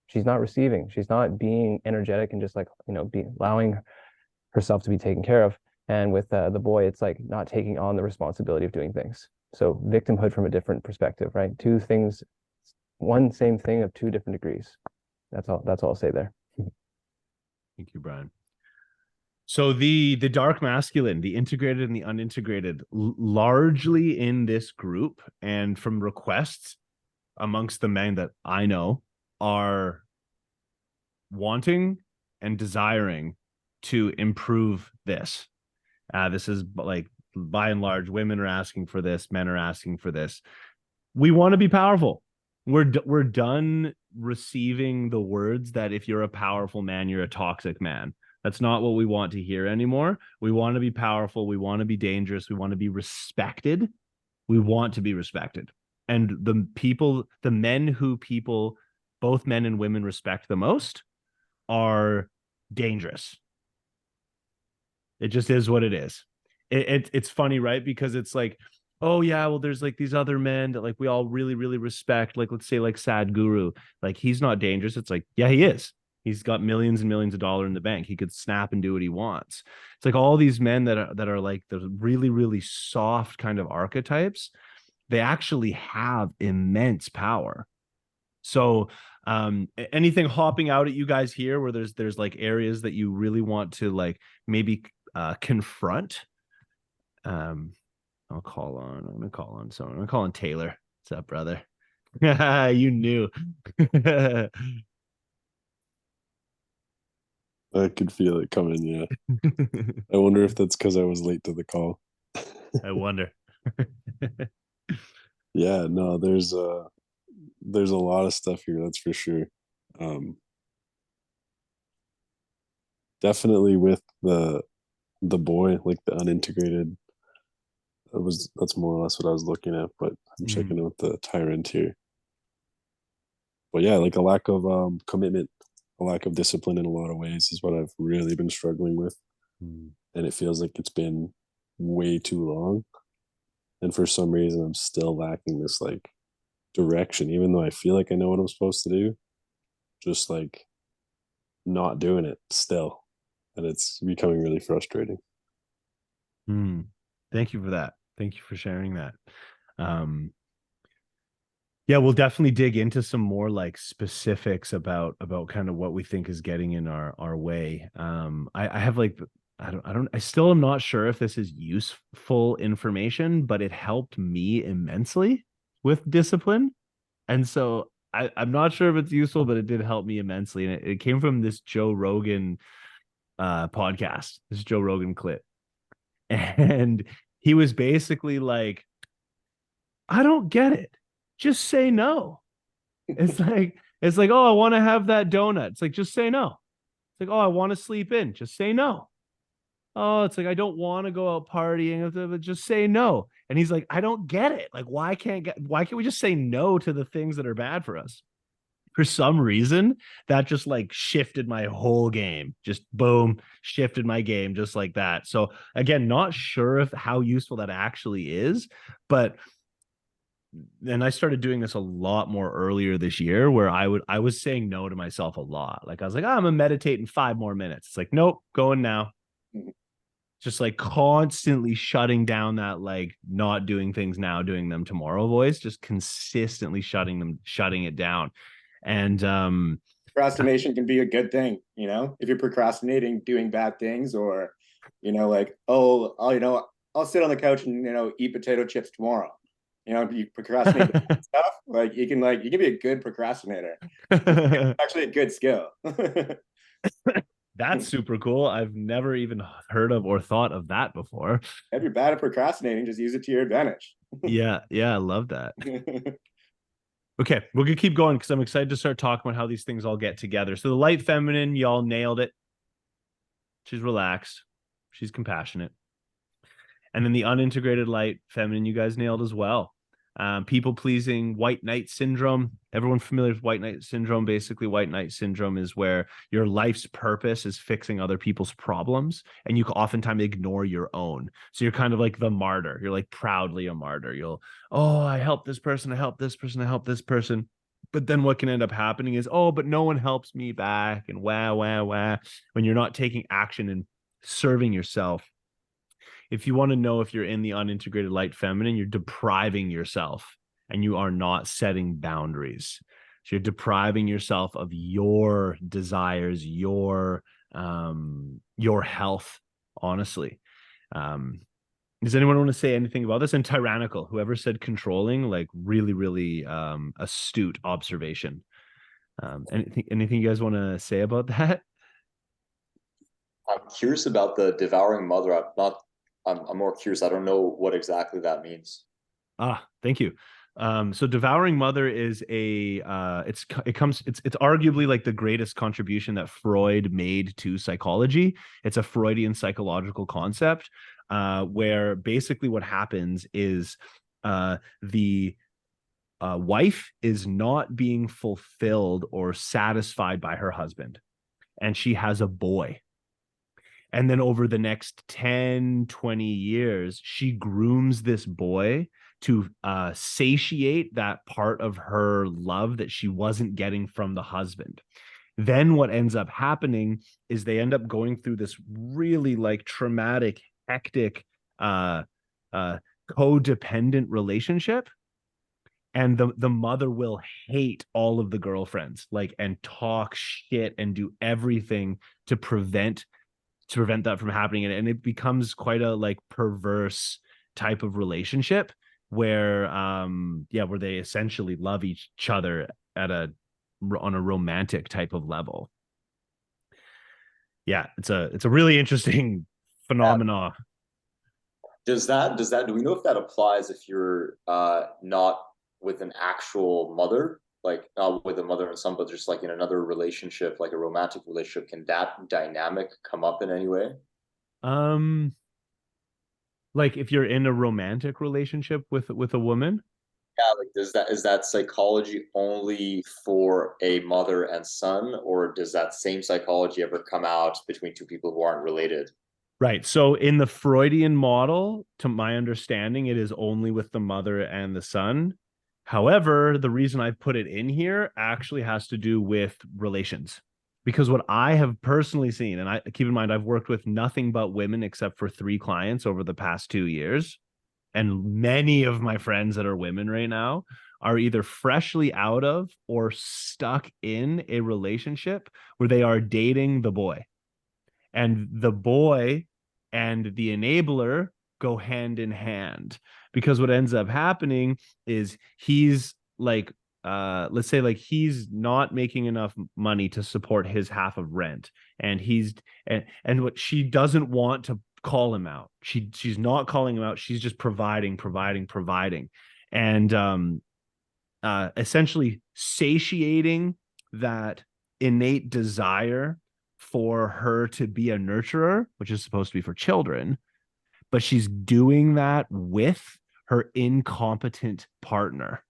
She's not receiving. She's not being energetic and just like, allowing herself to be taken care of. And with the boy, it's like not taking on the responsibility of doing things. So victimhood from a different perspective, right? 2 things, one same thing of 2 different degrees. That's all I'll say there. Thank you, Brian. So the dark masculine, the integrated and the unintegrated, largely in this group and from requests amongst the men that I know, are wanting and desiring to improve this. This is like by and large, women are asking for this, men are asking for this. We want to be powerful. We're done receiving the words that if you're a powerful man, you're a toxic man. That's not what we want to hear anymore. We want to be powerful. We want to be dangerous. We want to be respected. We want to be respected. And the men who people, both men and women, respect the most are dangerous. It just is what it is. It's funny, right? Because it's like, oh yeah, well, there's like these other men that like we all really, really respect. Like, let's say like Sadhguru, like he's not dangerous. It's like, yeah, he is. He's got millions and millions of dollars in the bank. He could snap and do what he wants. It's like all these men that are like the really, really soft kind of archetypes. They actually have immense power. So anything hopping out at you guys here where there's like areas that you really want to like maybe confront? I'm gonna call on someone. I'm gonna call on Taylor. What's up, brother? You knew. I could feel it coming, yeah. I wonder if that's because I was late to the call. I wonder. Yeah, no, there's a lot of stuff here, that's for sure. Definitely with the boy, like the unintegrated, that's more or less what I was looking at, but I'm checking out the tyrant here. But yeah, like a lack of commitment, a lack of discipline in a lot of ways is what I've really been struggling with. And it feels like it's been way too long. And for some reason, I'm still lacking this like direction, even though I feel like I know what I'm supposed to do, just like not doing it still. And it's becoming really frustrating. Thank you for that. Thank you for sharing that. Yeah, we'll definitely dig into some more like specifics about kind of what we think is getting in our way. I have like, I still am not sure if this is useful information, but it helped me immensely with discipline. And so I'm not sure if it's useful, but it did help me immensely. And it came from this Joe Rogan podcast, this Joe Rogan clip. And he was basically like, I don't get it. Just say no. It's like, oh, I want to have that donut. It's like, just say no. It's like, oh, I want to sleep in. Just say no. Oh, it's like, I don't want to go out partying, but just say no. And he's like, I don't get it. Like, why can't we just say no to the things that are bad for us? For some reason, that just like shifted my whole game. Just boom, shifted my game just like that. So again, not sure if how useful that actually is, but and I started doing this a lot more earlier this year where I was saying no to myself a lot. Like I was like, oh, I'm gonna meditate in 5 more minutes. It's like, nope, going now. Just like constantly shutting down that like not doing things now, doing them tomorrow voice, just consistently shutting it down. And procrastination can be a good thing, you know, if you're procrastinating doing bad things, or like, I'll sit on the couch and eat potato chips tomorrow. You procrastinate stuff, like you can be a good procrastinator. It's actually a good skill. That's super cool. I've never even heard of or thought of that before. If you're bad at procrastinating, just use it to your advantage. Yeah, I love that. Okay, we're gonna keep going because I'm excited to start talking about how these things all get together. So the light feminine, y'all nailed it. She's relaxed. She's compassionate. And then the unintegrated light feminine, you guys nailed as well. People pleasing, white knight syndrome. Everyone familiar with white knight syndrome? Basically, white knight syndrome is where your life's purpose is fixing other people's problems, and you can oftentimes ignore your own. So you're kind of like the martyr. You're like proudly a martyr. I help this person, I help this person, I help this person. But then what can end up happening is, but no one helps me back, and wah, when you're not taking action and serving yourself. If you want to know if you're in the unintegrated light feminine, you're depriving yourself and you are not setting boundaries. So you're depriving yourself of your desires, your health, honestly. Does anyone want to say anything about this? And tyrannical, whoever said controlling, like really, really astute observation. Anything you guys want to say about that? I'm curious about the devouring mother. I'm more curious. I don't know what exactly that means. Thank you. So devouring mother is it's arguably like the greatest contribution that Freud made to psychology. It's a Freudian psychological concept, where basically what happens is the wife is not being fulfilled or satisfied by her husband, and she has a boy. And then over the next 10, 20 years, she grooms this boy to satiate that part of her love that she wasn't getting from the husband. Then what ends up happening is they end up going through this really like traumatic, hectic, codependent relationship. And the mother will hate all of the girlfriends, like, and talk shit and do everything to prevent that from happening. And it becomes quite a like perverse type of relationship where where they essentially love each other on a romantic type of level. Yeah, it's a really interesting phenomena. Do we know if that applies if you're not with an actual mother, like not with a mother and son, but just like in another relationship, like a romantic relationship? Can that dynamic come up in any way? Like if you're in a romantic relationship with a woman? Yeah, like is that psychology only for a mother and son, or does that same psychology ever come out between two people who aren't related? Right. So in the Freudian model, to my understanding, it is only with the mother and the son. However, the reason I put it in here actually has to do with relations. Because what I have personally seen, and I keep in mind, I've worked with nothing but women except for 3 clients over the past 2 years. And many of my friends that are women right now are either freshly out of or stuck in a relationship where they are dating the boy. And the boy and the enabler go hand in hand, because what ends up happening is he's like, let's say like he's not making enough money to support his half of rent, and and what she doesn't want to call him out. She's not calling him out. She's just providing, and essentially satiating that innate desire for her to be a nurturer, which is supposed to be for children, but she's doing that with her incompetent partner.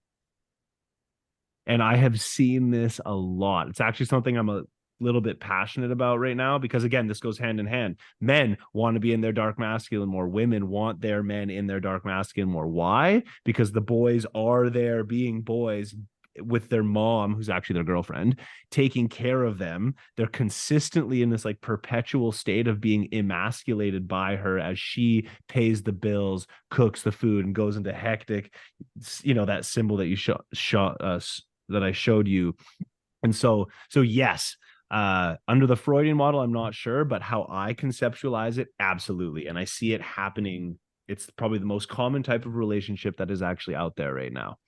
And I have seen this a lot. It's actually something I'm a little bit passionate about right now, because again, this goes hand in hand. Men want to be in their dark masculine more. Women want their men in their dark masculine more. Why? Because the boys are there being boys with their mom, who's actually their girlfriend, taking care of them. They're consistently in this like perpetual state of being emasculated by her as she pays the bills, cooks the food, and goes into hectic, that symbol that you that I showed you. And so yes, under the Freudian model, I'm not sure, but how I conceptualize it, absolutely. And I see it happening. It's probably the most common type of relationship that is actually out there right now.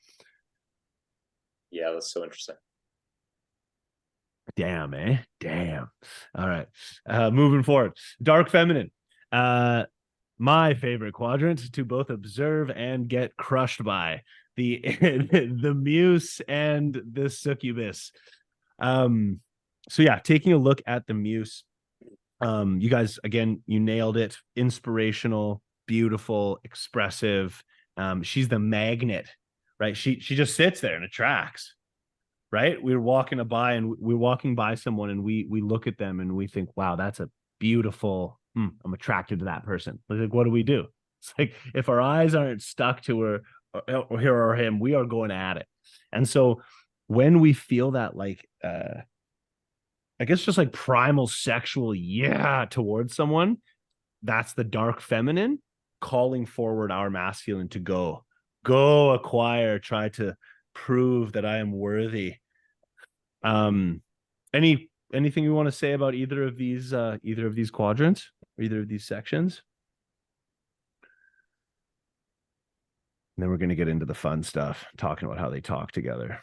Yeah, that's so interesting. Damn, eh? Damn. All right. Moving forward. Dark feminine. My favorite quadrant to both observe and get crushed by. The muse and the succubus. So yeah, taking a look at the muse. You guys, again, you nailed it. Inspirational, beautiful, expressive. She's the magnet, right? She just sits there and attracts, right? We're walking by someone and we look at them and we think, wow, that's a beautiful, I'm attracted to that person. Like, what do we do? It's like, if our eyes aren't stuck to her or him, we are going at it. And so when we feel that, like, I guess just like primal sexual, towards someone, that's the dark feminine calling forward our masculine to go acquire, try to prove that I am worthy. Anything you want to say about either of these quadrants, or either of these sections? And then we're going to get into the fun stuff, talking about how they talk together.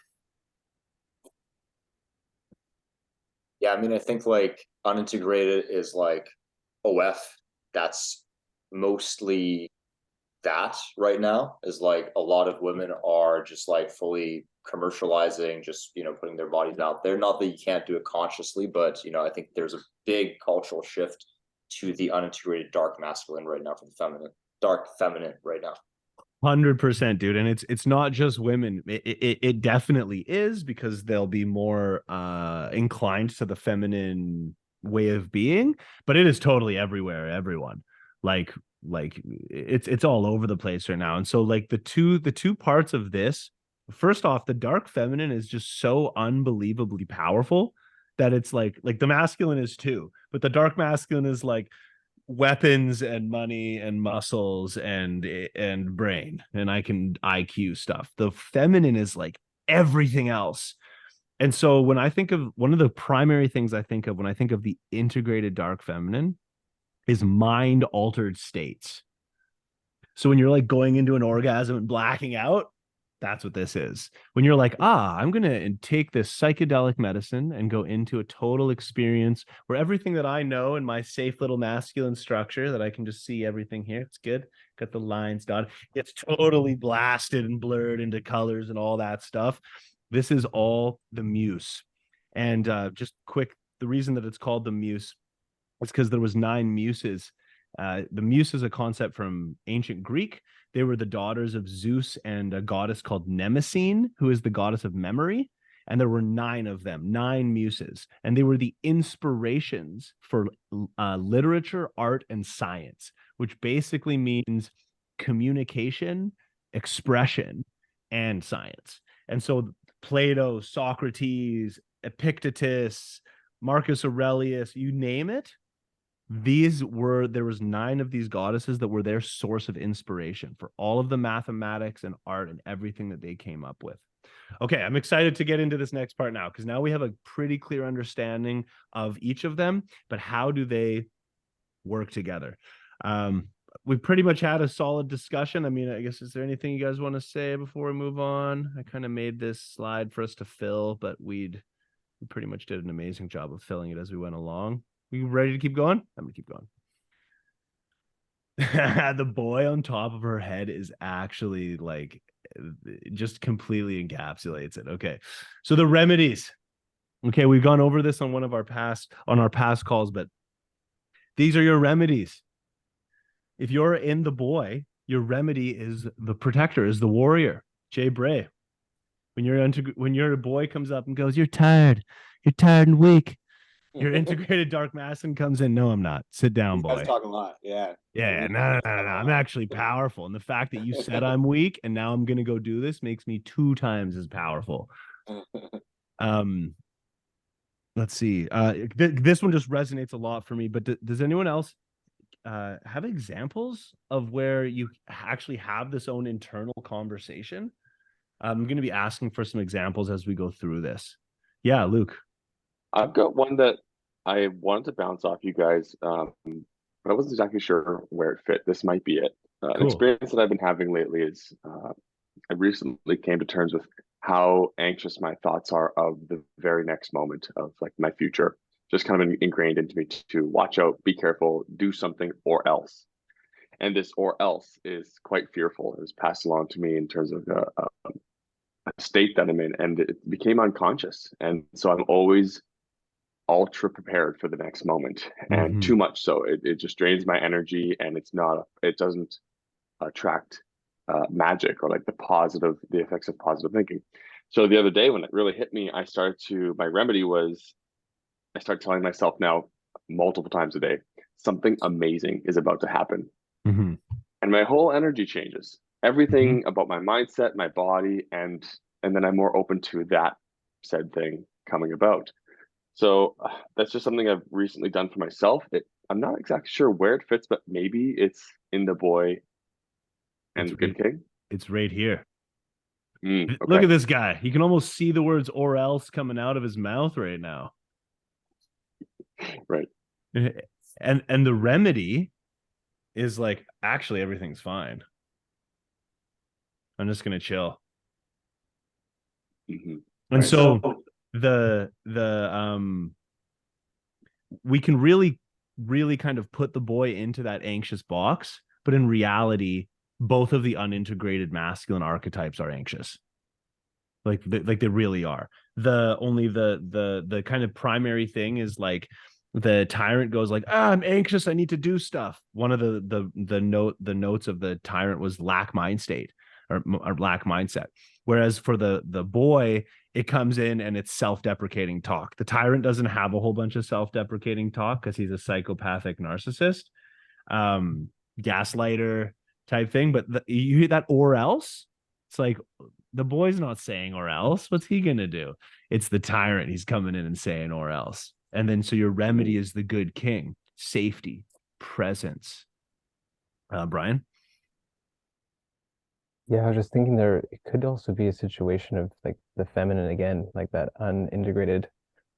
Yeah, I mean, I think like unintegrated is like OF. That's mostly that right now, is like a lot of women are just like fully commercializing, just, putting their bodies out there. Not that you can't do it consciously, but, I think there's a big cultural shift to the unintegrated dark masculine right now, for the dark feminine right now. 100%, dude. And it's not just women. It definitely is, because they'll be more inclined to the feminine way of being, but it is totally everywhere, everyone. Like it's all over the place right now. And so like the two parts of this, first off, the dark feminine is just so unbelievably powerful that it's like the masculine is too, but the dark masculine is like weapons and money and muscles and brain, and I can IQ stuff. The feminine is like everything else. And so when I think of, one of the primary things I think of when I think of the integrated dark feminine is mind altered states. So when you're like going into an orgasm and blacking out, that's what this is. When you're like, I'm going to take this psychedelic medicine and go into a total experience where everything that I know in my safe little masculine structure, that I can just see everything here. It's good. Got the lines dotted. It's totally blasted and blurred into colors and all that stuff. This is all the muse. And just quick, the reason that it's called the muse is because there was 9 muses. The muse is a concept from ancient Greek. They were the daughters of Zeus and a goddess called Mnemosyne, who is the goddess of memory. And there were 9 of them, 9 muses. And they were the inspirations for literature, art, and science, which basically means communication, expression, and science. And so Plato, Socrates, Epictetus, Marcus Aurelius, you name it, there was 9 of these goddesses that were their source of inspiration for all of the mathematics and art and everything that they came up with. Okay, I'm excited to get into this next part now, because now we have a pretty clear understanding of each of them, but how do they work together? We pretty much had a solid discussion. I mean, I guess, is there anything you guys want to say before we move on? I kind of made this slide for us to fill, but we pretty much did an amazing job of filling it as we went along. We ready to keep going? I'm gonna keep going. The boy on top of her head is actually like, just completely encapsulates it. Okay, so the remedies. Okay, we've gone over this on our past calls, but these are your remedies. If you're in the boy, your remedy is the protector, is the warrior, Jay Bray. When your boy comes up and goes, you're tired and weak, your integrated dark masculine comes in. No, I'm not. Sit down, boy. You guys talk a lot. Yeah. Yeah. No. I'm actually powerful. And the fact that you said I'm weak and now I'm going to go do this makes me 2 times as powerful. Let's see. This one just resonates a lot for me, but does anyone else have examples of where you actually have this own internal conversation? I'm going to be asking for some examples as we go through this. Yeah, Luke. I've got one that I wanted to bounce off you guys, but I wasn't exactly sure where it fit. This might be it. An experience that I've been having lately is I recently came to terms with how anxious my thoughts are of the very next moment of like my future. Just kind of ingrained into me to watch out, be careful, do something, or else. And this or else is quite fearful. It was passed along to me in terms of a state that I'm in, and it became unconscious. And so I'm always ultra prepared for the next moment, and too much so it just drains my energy, and it doesn't attract magic or like the effects of positive thinking. So the other day when it really hit me, my remedy was I start telling myself now multiple times a day, something amazing is about to happen. And my whole energy changes, everything about my mindset, my body, and then I'm more open to that said thing coming about. So that's just something I've recently done for myself. I'm not exactly sure where it fits, but maybe it's in the boy and the good king. It's right here. Okay. Look at this guy. You can almost see the words or else coming out of his mouth right now. Right. And the remedy is like, actually, everything's fine. I'm just going to chill. And so we can really kind of put the boy into that anxious box, but in reality, both of the unintegrated masculine archetypes are anxious. Like they really are. The kind of primary thing is like the tyrant goes like, I'm anxious, I need to do stuff. One of the notes of the tyrant was lack mind state or lack mindset. Whereas for the boy, it comes in and it's self-deprecating talk. The tyrant doesn't have a whole bunch of self-deprecating talk because he's a psychopathic narcissist, gaslighter type thing. But you hear that or else, it's like the boy's not saying or else. What's he gonna do? It's the tyrant. He's coming in and saying or else. And then so your remedy is the good king, safety, presence. Brian? Yeah, I was just thinking there, it could also be a situation of like the feminine again, like that unintegrated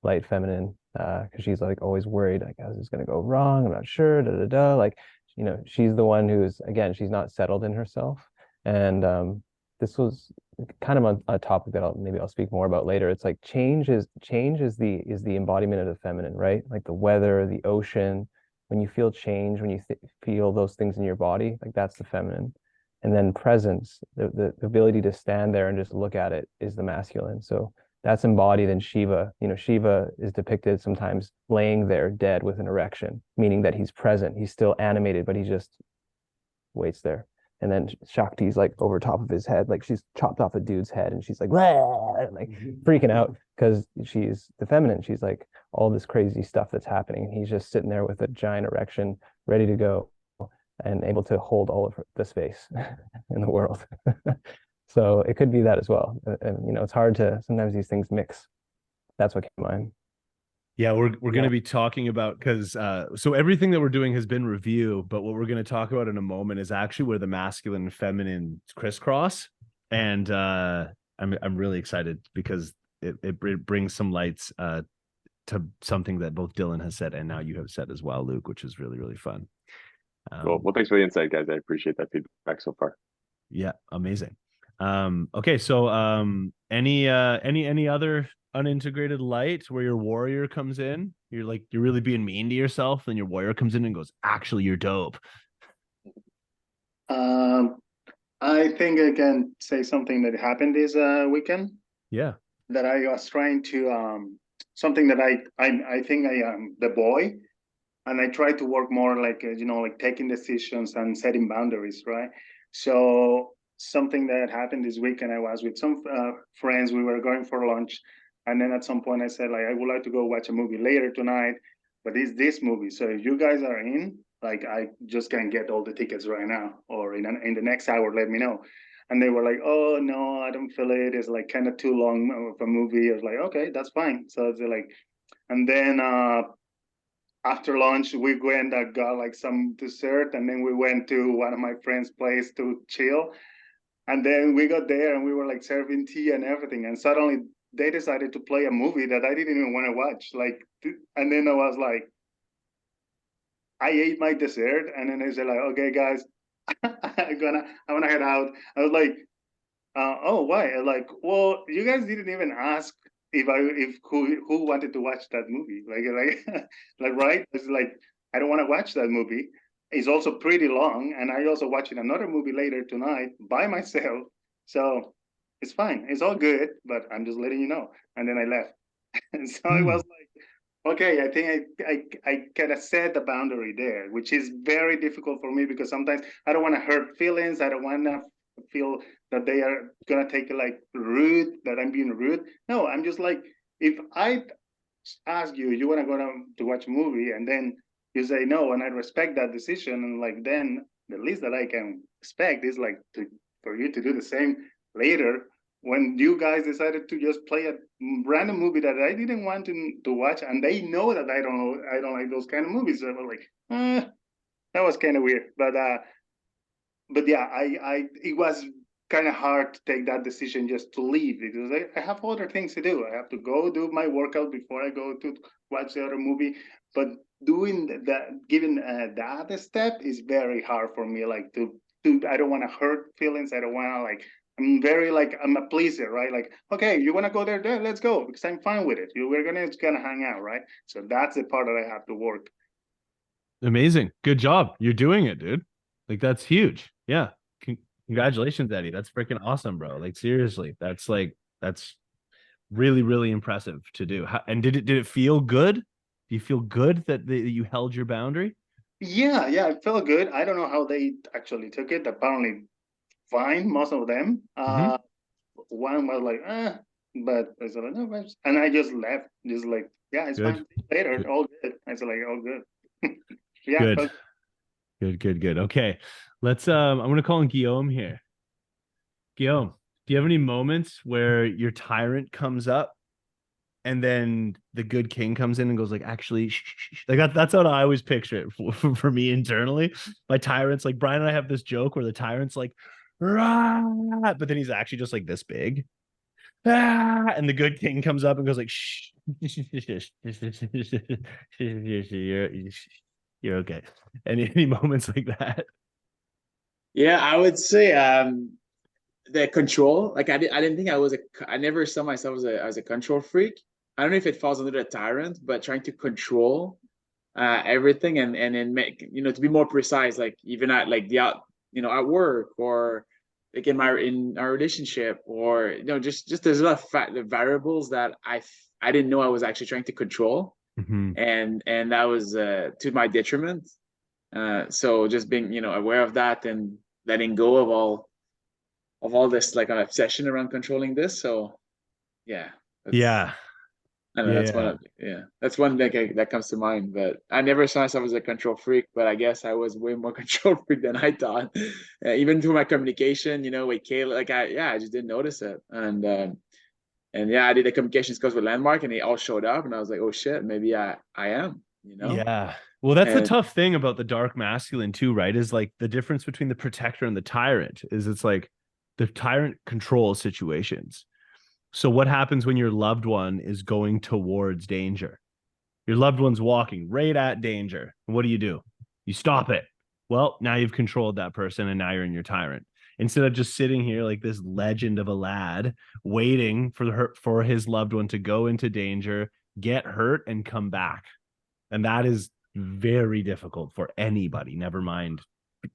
light feminine, because she's like always worried, like, how's this gonna go wrong? I'm not sure, da da da. Like, you know, she's the one who's, again, she's not settled in herself. And this was kind of a topic that maybe I'll speak more about later. It's like change is the embodiment of the feminine, right? Like the weather, the ocean. When you feel change, when you feel those things in your body, like that's the feminine. And then presence, the ability to stand there and just look at it, is the masculine. So that's embodied in Shiva. You know, Shiva is depicted sometimes laying there dead with an erection, meaning that he's present. He's still animated, but he just waits there. And then Shakti's like over top of his head, like she's chopped off a dude's head and she's like, like freaking out because she's the feminine. She's like all this crazy stuff that's happening. And he's just sitting there with a giant erection, ready to go and able to hold all of the space in the world. So it could be that as well. And, you know, it's hard to, sometimes these things mix. That's what came to mind. Yeah, we're going to be talking about, because so everything that we're doing has been review, but what we're going to talk about in a moment is actually where the masculine and feminine crisscross. And I'm really excited because it brings some lights to something that both Dylan has said and now you have said as well, Luke, which is really, really fun. Cool. Well, thanks for the insight, guys. I appreciate that feedback so far. Yeah, amazing. Okay, so any other unintegrated light where your warrior comes in? You're really being mean to yourself, and your warrior comes in and goes, actually, you're dope. I think I can say something that happened this weekend. Yeah. That I was trying to something that I think I am the boy. And I try to work more like, you know, like taking decisions and setting boundaries, right? So something that happened this weekend, I was with some friends, we were going for lunch. And then at some point I said, like, I would like to go watch a movie later tonight, but it's this movie. So if you guys are in, like, I just can't get all the tickets right now, or in the next hour, let me know. And they were like, oh, no, I don't feel it. It's like kind of too long of a movie. I was like, okay, that's fine. So they're like, and then after lunch, we went and got like some dessert, and then we went to one of my friends' place to chill. And then we got there and we were like serving tea and everything. And suddenly they decided to play a movie that I didn't even want to watch. Like, and then I was like, I ate my dessert, and then they said like, okay, guys, I want to head out. I was like, oh, why? Like, well, you guys didn't even ask if who wanted to watch that movie, like right? It's like, I don't want to watch that movie. It's also pretty long, and I also watching another movie later tonight by myself, so it's fine, it's all good, but I'm just letting you know. And then I left. And so it was like, okay, I think I kind of set the boundary there, which is very difficult for me because sometimes I don't want to hurt feelings. I don't want to feel that they are gonna take it like rude, that I'm being rude. No, I'm just like, if I ask you, you want to go down to watch a movie, and then you say no, and I respect that decision, and like then the least that I can expect is like for you to do the same later when you guys decided to just play a random movie that I didn't want to watch, and they know that I don't like those kind of movies. So I was like, that was kind of weird, but yeah, it was kind of hard to take that decision just to leave because I have other things to do. I have to go do my workout before I go to watch the other movie. But doing that, giving that step is very hard for me. Like to I don't want to hurt feelings. I don't want to like. I'm very like, I'm a pleaser, right? Like, okay, you want to go there? Let's go because I'm fine with it. We're gonna hang out, right? So that's the part that I have to work. Amazing, good job. You're doing it, dude. Like that's huge. Yeah. Congratulations, Eddie. That's freaking awesome, bro. Like seriously, that's really, really impressive to do. And did it feel good? Do you feel good that you held your boundary? Yeah, I felt good. I don't know how they actually took it. Apparently fine, most of them. One was like, but I said, like, no, and I just left, just like, yeah, it's Good. fine. Later, Good. all good. I said, like, all good. Yeah. Good. Good. Okay. Let's I'm gonna call in Guillaume here. Guillaume, do you have any moments where your tyrant comes up and then the good king comes in and goes like, actually, like that's how I always picture it for me internally. My tyrant's like, Brian and I have this joke where the tyrant's like, rah, but then he's actually just like this big. And the good king comes up and goes like, shh. You're okay. Any moments like that? Yeah, I would say the control. Like I didn't think I never saw myself as a control freak. I don't know if it falls under the tyrant, but trying to control everything and then make, to be more precise, like even at like at work, or like in our relationship, or just there's a lot of the variables that I didn't know I was actually trying to control. And that was to my detriment. So just being aware of that and letting go of all this like an obsession around controlling this. So yeah. I don't know, that's one that comes to mind. But I never saw myself as a control freak, but I guess I was way more control freak than I thought. Even through my communication, with Kayla, like I just didn't notice it. And yeah, I did the communication skills with Landmark, and they all showed up, and I was like, oh shit, maybe I am. Yeah. Well, that's the tough thing about the dark masculine too, right? Is like the difference between the protector and the tyrant is it's like the tyrant controls situations. So what happens when your loved one is going towards danger? Your loved one's walking right at danger. What do? You stop it. Well, now you've controlled that person and now you're in your tyrant. Instead of just sitting here like this legend of a lad waiting for his loved one to go into danger, get hurt, and come back. And that is very difficult for anybody, never mind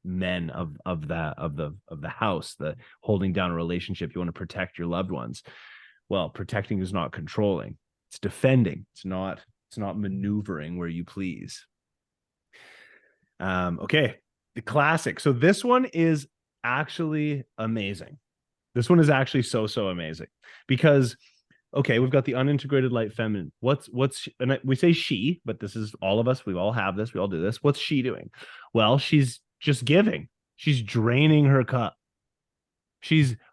men of the house, the holding down a relationship. You want to protect your loved ones. Well, protecting is not controlling. It's defending. It's not maneuvering where you please. Okay. The classic. So this one is actually amazing. This one is actually so amazing because, okay, we've got the unintegrated light feminine. What's and we say she, but this is all of us. We all have this. We all do this. What's she doing? Well, she's just giving. She's draining her cup.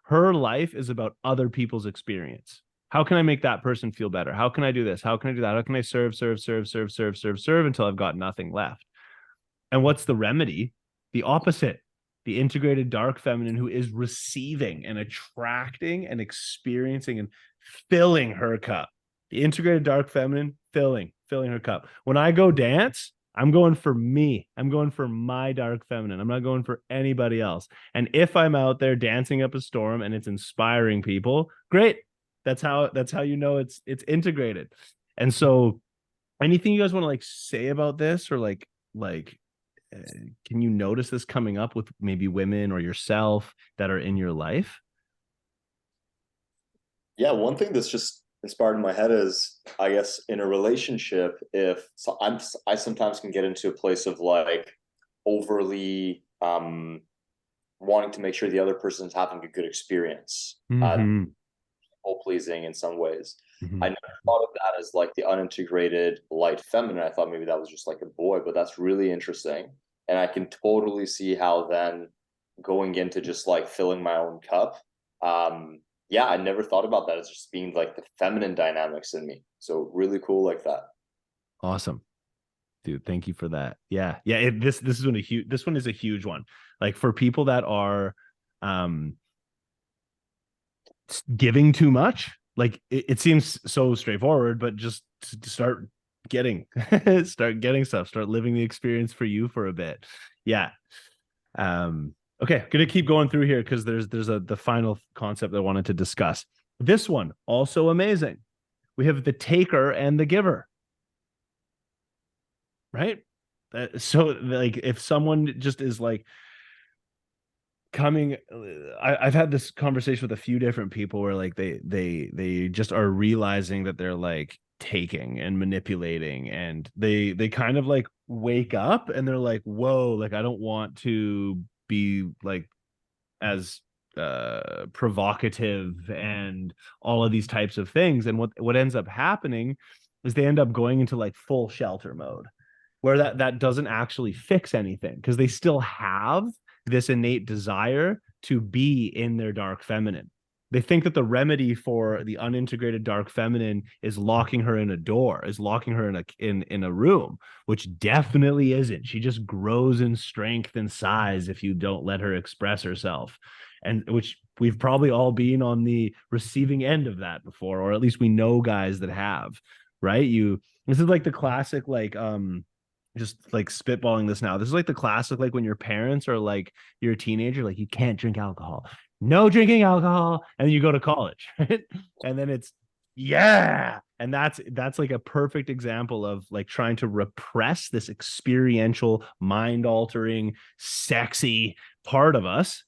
Her life is about other people's experience. How can I make that person feel better? How can I do this? How can I do that? How can I serve until I've got nothing left? And what's the remedy? The opposite. The integrated dark feminine, who is receiving and attracting and experiencing and filling her cup. The integrated dark feminine filling her cup. When I go dance, I'm going for me. I'm going for my dark feminine. I'm not going for anybody else. And if I'm out there dancing up a storm and it's inspiring people, great. That's how it's integrated. And so anything you guys want to like say about this, or like can you notice this coming up with maybe women or yourself that are in your life? Yeah, one thing that's just inspired in my head is, I guess, in a relationship, I sometimes can get into a place of like overly wanting to make sure the other person's having a good experience, people pleasing in some ways. I never thought of that as like the unintegrated light feminine. I thought maybe that was just like a boy, but that's really interesting. And I can totally see how then going into just like filling my own cup, yeah, I never thought about that as just being like the feminine dynamics in me. So really cool like that. Awesome. Dude, thank you for that. Yeah. This one is a huge one. Like for people that are giving too much, like it seems so straightforward, but just to start getting stuff, start living the experience for you for a bit. Yeah. Okay, gonna keep going through here because there's the final concept I wanted to discuss. This one also amazing. We have the taker and the giver, right? So like if someone just is like coming, I've had this conversation with a few different people where like they just are realizing that they're like taking and manipulating, and they kind of like wake up and they're like, whoa, like I don't want to be like as provocative and all of these types of things. And what ends up happening is they end up going into like full shelter mode, where that doesn't actually fix anything, because they still have this innate desire to be in their dark feminine. They think that the remedy for the unintegrated dark feminine is locking her in a door, is locking her in a room, which definitely isn't. She just grows in strength and size if you don't let her express herself. And which we've probably all been on the receiving end of that before, or at least we know guys that have, right? This is like the classic, like, just like spitballing this now. This is like the classic, like when your parents are like, you're a teenager, like you can't drink alcohol, no drinking alcohol, and then you go to college, right? And then it's yeah, and that's like a perfect example of like trying to repress this experiential, mind-altering, sexy part of us.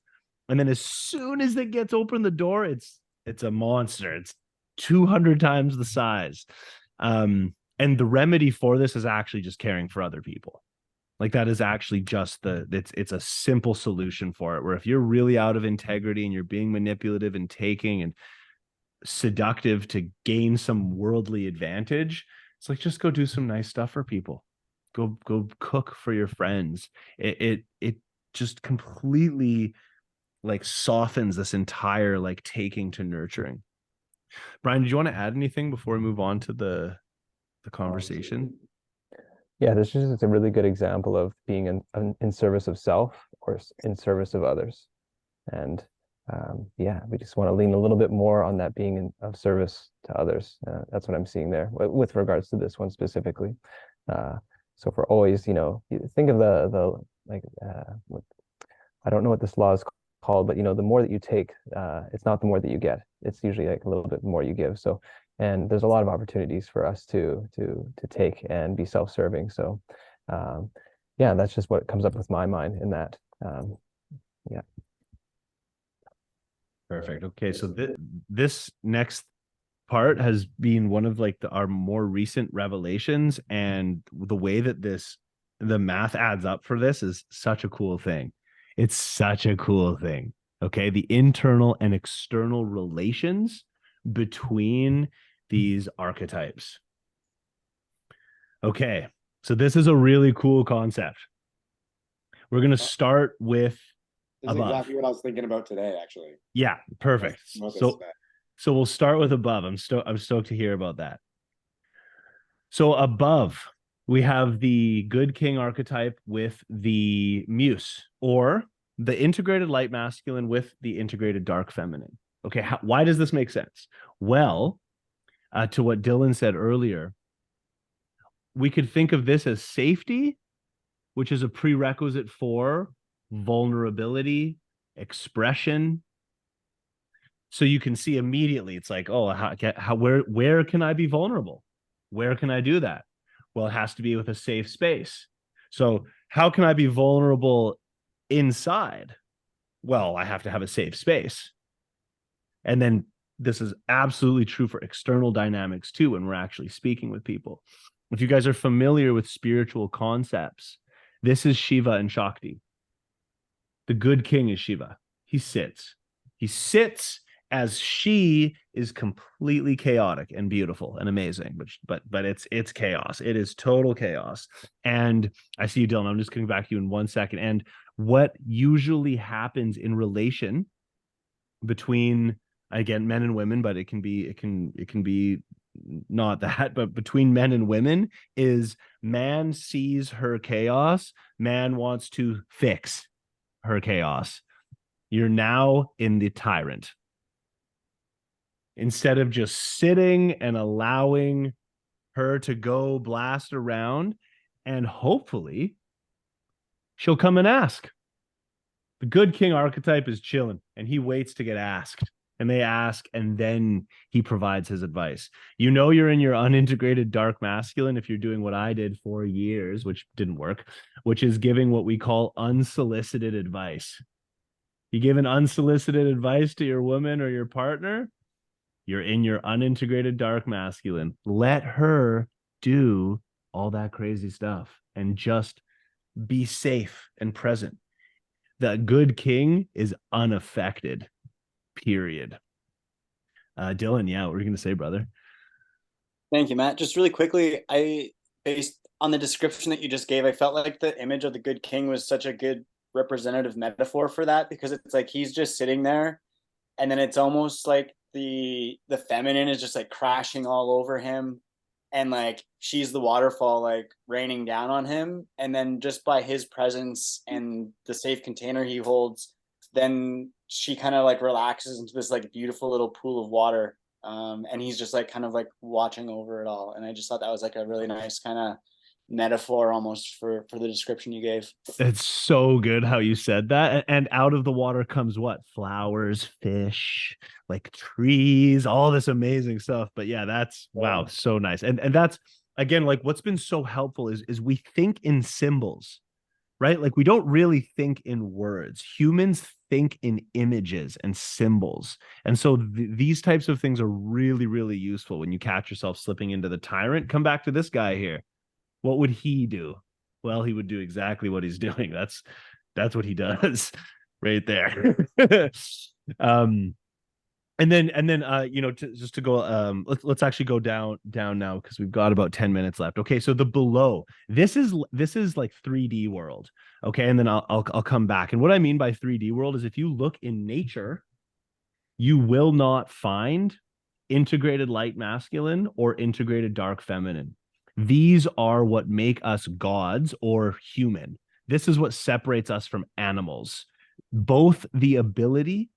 And then as soon as it gets open the door, it's a monster. It's 200 times the size. And the remedy for this is actually just caring for other people. Like that is actually just it's a simple solution for it, where if you're really out of integrity and you're being manipulative and taking and seductive to gain some worldly advantage, it's like, just go do some nice stuff for people. Go cook for your friends. It just completely like softens this entire like taking to nurturing. Brian, did you want to add anything before we move on to the conversation? Yeah, this is a really good example of being in service of self or in service of others. And yeah, we just want to lean a little bit more on that being of service to others. That's what I'm seeing there with regards to this one specifically. So if we're always, you think of the like, I don't know what this law is called, but the more that you take, it's not the more that you get. It's usually like a little bit more you give. So, and there's a lot of opportunities for us to take and be self-serving. So, yeah, that's just what comes up with my mind in that. Yeah. Perfect. Okay, so this next part has been one of like our more recent revelations, and the way that the math adds up for this is such a cool thing. It's such a cool thing. Okay, the internal and external relations between these archetypes. Okay, so this is a really cool concept. We're going to start with This is exactly what I was thinking about today, actually. Yeah, perfect. So we'll start with above. I'm stoked to hear about that. So above, we have the good king archetype with the muse, or the integrated light masculine with the integrated dark feminine. Okay, why does this make sense? Well, to what Dylan said earlier, we could think of this as safety, which is a prerequisite for vulnerability, expression. So you can see immediately, it's like, oh, where can I be vulnerable? Where can I do that? Well, it has to be with a safe space. So how can I be vulnerable inside? Well, I have to have a safe space. And then this is absolutely true for external dynamics too, when we're actually speaking with people. If you guys are familiar with spiritual concepts, this is Shiva and Shakti. The good king is Shiva. He sits as she is completely chaotic and beautiful and amazing, but it's chaos. It is total chaos. And I see you, Dylan. I'm just coming back to you in 1 second. And what usually happens in relation between, again, men and women, but it can be not that, but between men and women, is man sees her chaos, man wants to fix her chaos. You're now in the tyrant. Instead of just sitting and allowing her to go blast around, and hopefully she'll come and ask. The good king archetype is chilling, and he waits to get asked. And they ask, and then he provides his advice. You're in your unintegrated dark masculine if you're doing what I did for years, which didn't work, which is giving what we call unsolicited advice. You give an unsolicited advice to your woman or your partner, You're in your unintegrated dark masculine. Let her do all that crazy stuff and just be safe and present. The good king is unaffected, period. Dylan, yeah, what were you going to say, brother? Thank you, Matt. Just really quickly, based on the description that you just gave, I felt like the image of the good king was such a good representative metaphor for that, because it's like he's just sitting there, and then it's almost like the feminine is just like crashing all over him, and like she's the waterfall like raining down on him, and then just by his presence and the safe container he holds, then she kind of like relaxes into this like beautiful little pool of water, and he's just like kind of like watching over it all. And I just thought that was like a really nice kind of metaphor almost for the description you gave. It's so good how you said that. And out of the water comes what? Flowers, fish, like trees, all this amazing stuff. But yeah, that's wow, so nice. And that's again, like what's been so helpful is we think in symbols, right? Like we don't really think in words. Humans think in images and symbols. And so these types of things are really, really useful when you catch yourself slipping into the tyrant. Come back to this guy here. What would he do? Well, he would do exactly what he's doing. That's what he does right there. And then you know, just to go let's actually go down now, because we've got about 10 minutes left. Okay, so the below, this is like 3D world. Okay, and then I'll come back. And what I mean by 3D world is if you look in nature, you will not find integrated light masculine or integrated dark feminine. These are what make us gods or human. This is what separates us from animals. Both the ability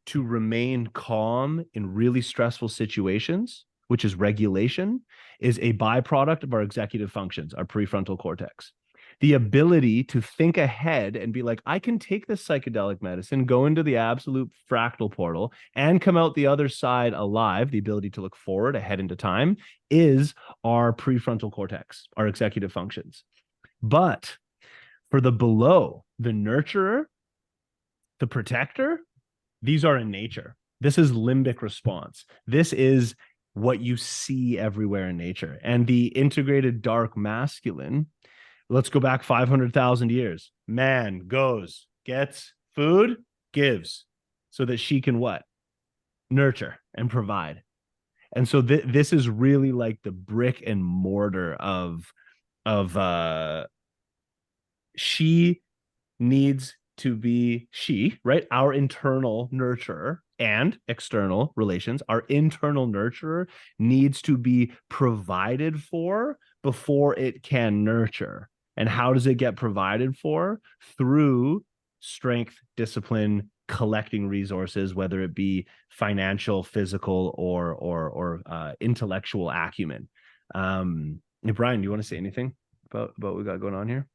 to remain calm in really stressful situations, which is regulation, is a byproduct of our executive functions, our prefrontal cortex. The ability to think ahead and be like, I can take this psychedelic medicine, go into the absolute fractal portal, and come out the other side alive, the ability to look forward, ahead into time, is our prefrontal cortex, our executive functions. But for the below, the nurturer, the protector, these are in nature. This is limbic response. This is what you see everywhere in nature. And the integrated dark masculine, let's go back 500,000 years. Man goes, gets food, gives, so that she can what? Nurture and provide. And so this is really like the brick and mortar of she needs to be she, right? Our internal nurturer and external relations. Our internal nurturer needs to be provided for before it can nurture. And how does it get provided for? Through strength, discipline, collecting resources, whether it be financial, physical, or intellectual acumen. Brian, do you want to say anything about what we got going on here?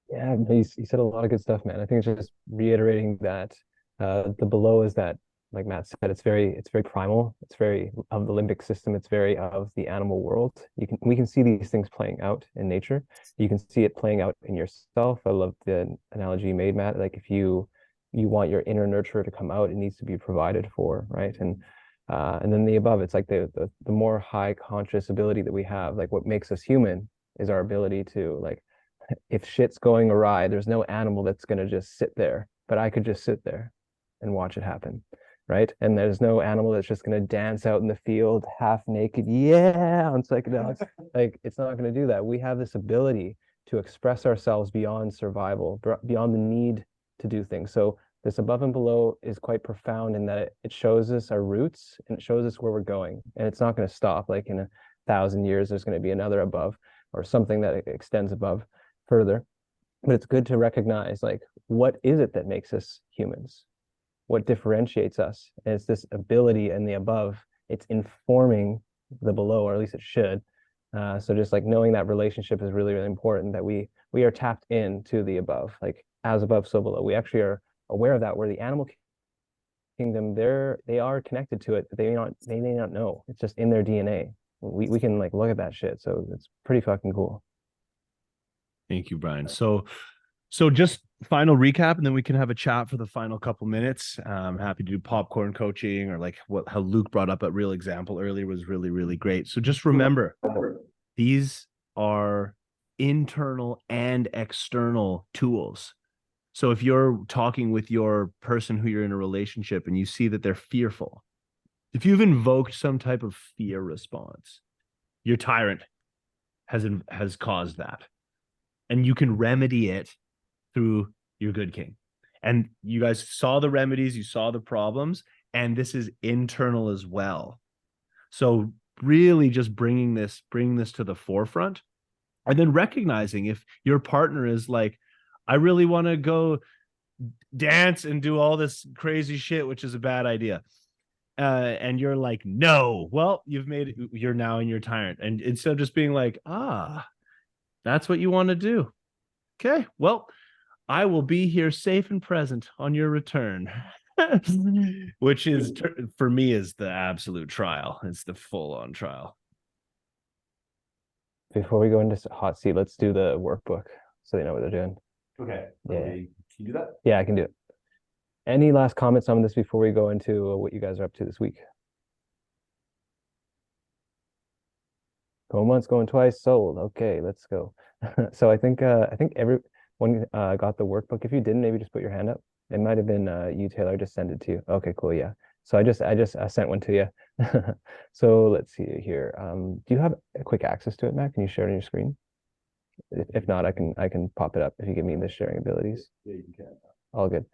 Yeah, he said a lot of good stuff, man. I think it's just reiterating that the below is that, like Matt said, it's very primal. It's very of the limbic system. It's very of the animal world. We can see these things playing out in nature. You can see it playing out in yourself. I love the analogy you made, Matt. Like if you want your inner nurturer to come out, it needs to be provided for, right? And then the above, it's like the more high conscious ability that we have. Like what makes us human is our ability to, like, if shit's going awry, there's no animal that's going to just sit there, but I could just sit there and watch it happen, right? And there's no animal that's just going to dance out in the field half naked, yeah, on psychedelics. Like it's not going to do that. We have this ability to express ourselves beyond survival, beyond the need to do things. So this above and below is quite profound in that it shows us our roots and it shows us where we're going, and it's not going to stop. Like in 1,000 years, there's going to be another above or something that extends above further. But it's good to recognize, like, what is it that makes us humans? What differentiates us? And it's this ability in the above. It's informing the below, or at least it should. So just like knowing that relationship is really, really important, that we are tapped into the above, like as above, so below. We actually are aware of that, where the animal kingdom, they are connected to it, but they may not know. It's just in their DNA. We can like look at that shit. So it's pretty fucking cool. Thank you, Brian. So So just final recap, and then we can have a chat for the final couple minutes. I'm happy to do popcorn coaching, or like how Luke brought up a real example earlier was really, really great. So just remember, these are internal and external tools. So if you're talking with your person who you're in a relationship and you see that they're fearful, if you've invoked some type of fear response, your tyrant has caused that. And you can remedy it through your good king. And you guys saw the remedies, you saw the problems, and this is internal as well. So really just bringing this to the forefront, and then recognizing if your partner is like, I really want to go dance and do all this crazy shit, which is a bad idea. And you're like, no, well, you're now in your tyrant. And instead of just being like, that's what you want to do. Okay, well, I will be here safe and present on your return. Which is, for me, is the absolute trial. It's the full-on trial. Before we go into hot seat, let's do the workbook so they know what they're doing. Okay. Yeah. Okay. Can you do that? Yeah, I can do it. Any last comments on this before we go into what you guys are up to this week? Going once, going twice, sold. Okay, let's go. So I think everyone got the workbook. If you didn't, maybe just put your hand up. It might have been you, Taylor. I just sent it to you. Okay, cool. Yeah. So I just sent one to you. So let's see here. Do you have a quick access to it, Matt? Can you share it on your screen? If not, I can pop it up if you give me the sharing abilities. Yeah, you can. All good.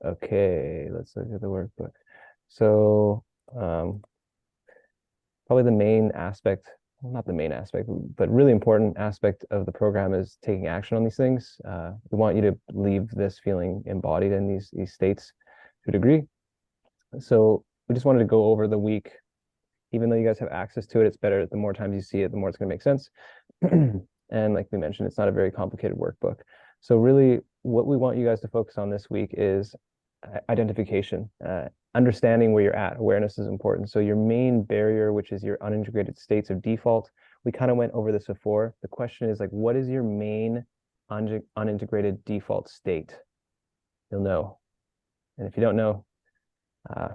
Okay, let's look at the workbook. So probably the main aspect, well, not the main aspect, but really important aspect of the program is taking action on these things. We want you to leave this feeling embodied in these states to a degree. So we just wanted to go over the week. Even though you guys have access to it, it's better. The more times you see it, the more it's going to make sense. And like we mentioned, it's not a very complicated workbook. So really what we want you guys to focus on this week is identification, understanding where you're at. Awareness is important. So your main barrier, which is your unintegrated states of default, we kind of went over this before. The question is like, what is your main unintegrated default state? You'll know. And if you don't know,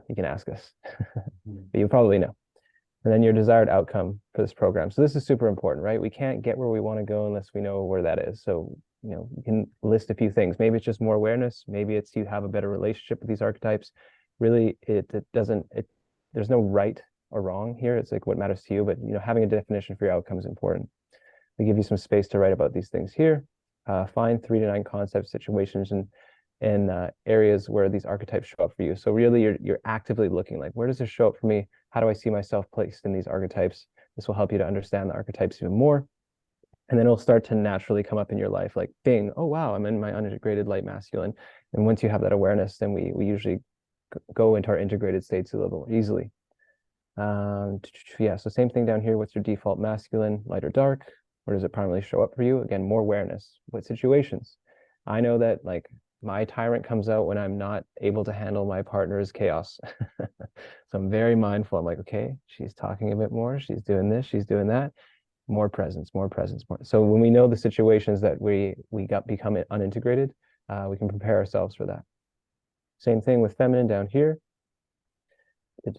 you can ask us, but you probably know. And then your desired outcome for this program. So this is super important, right? We can't get where we want to go unless we know where that is. So, you can list a few things. Maybe it's just more awareness. Maybe it's you have a better relationship with these archetypes. Really, there's no right or wrong here. It's like what matters to you, but having a definition for your outcome is important. We give you some space to write about these things here. Find 3 to 9 concept situations and areas where these archetypes show up for you. So really you're actively looking like, where does this show up for me? How do I see myself placed in these archetypes? This will help you to understand the archetypes even more. And then it'll start to naturally come up in your life like, bing, oh wow, I'm in my unintegrated light masculine. And once you have that awareness, then we usually go into our integrated states a little more easily. Yeah, so same thing down here. What's your default masculine, light or dark? Where does it primarily show up for you? Again, more awareness. What situations? I know that like my tyrant comes out when I'm not able to handle my partner's chaos. So I'm very mindful. I'm like, okay, she's talking a bit more. She's doing this, she's doing that. More presence, more presence, more. So when we know the situations that we become unintegrated, we can prepare ourselves for that. Same thing with feminine down here. And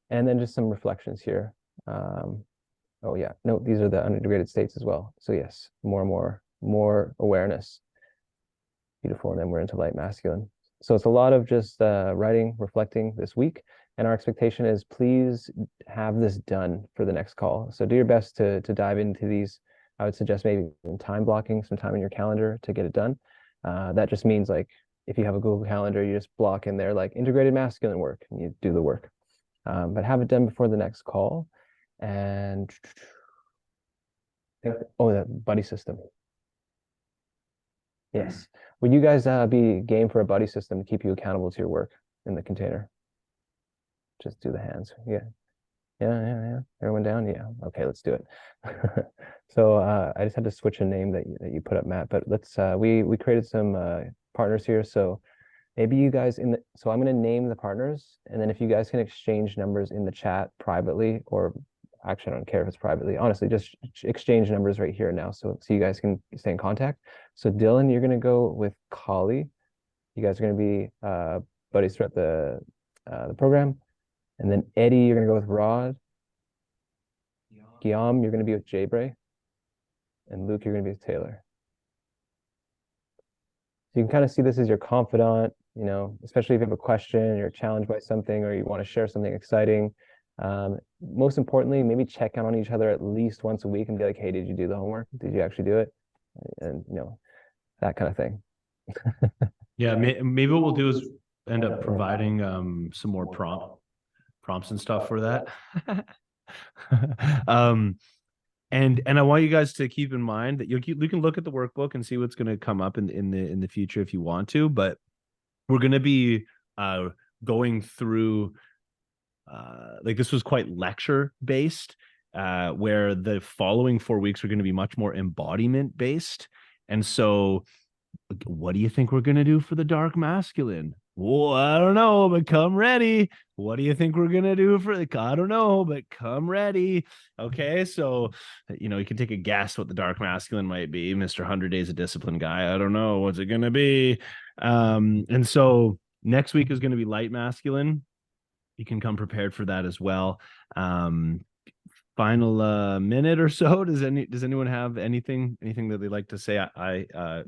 then just some reflections here. Oh yeah, no, these are the unintegrated states as well. So yes, more awareness. Beautiful. And then we're into light masculine. So it's a lot of just writing, reflecting this week. And our expectation is please have this done for the next call. So do your best to dive into these. I would suggest maybe time blocking some time in your calendar to get it done. That just means like if you have a Google Calendar, you just block in there like integrated masculine work and you do the work. But have it done before the next call. And the buddy system. Yes. Would you guys be game for a buddy system to keep you accountable to your work in the container? Just do the hands. Yeah. Everyone down? Yeah. Okay, let's do it. So I just had to switch a name that you put up, Matt. But let's we created some partners here. So maybe you guys so I'm going to name the partners, and then if you guys can exchange numbers in the chat privately or actually I don't care if it's privately, honestly, just exchange numbers right here now, so you guys can stay in contact. So Dylan, you're gonna go with Kali. You guys are gonna be buddies throughout the program. And then Eddie, you're gonna go with Rod. Guillaume, you're gonna be with Jabray. And Luke, you're gonna be with Taylor. So you can kind of see this as your confidant, you know, especially if you have a question, you're challenged by something, or you want to share something exciting. Most importantly, maybe check in on each other at least once a week and be like, hey, did you do the homework? Did you actually do it? And, you know, that kind of thing. Yeah, maybe what we'll do is end up providing some more prompts and stuff for that. And I want you guys to keep in mind that you can look at the workbook and see what's going to come up in the future if you want to, but we're going to be going through like this was quite lecture based, where the following 4 weeks are going to be much more embodiment based. And so what do you think we're going to do for the dark masculine? Well, I don't know, but come ready. What do you think we're going to do for the, I don't know, but come ready. Okay. So, you know, you can take a guess what the dark masculine might be. Mr. 100 Days of Discipline guy. I don't know. What's it going to be? And so next week is going to be light masculine. You can come prepared for that as well. Final minute or so, does anyone have anything that they'd like to say? I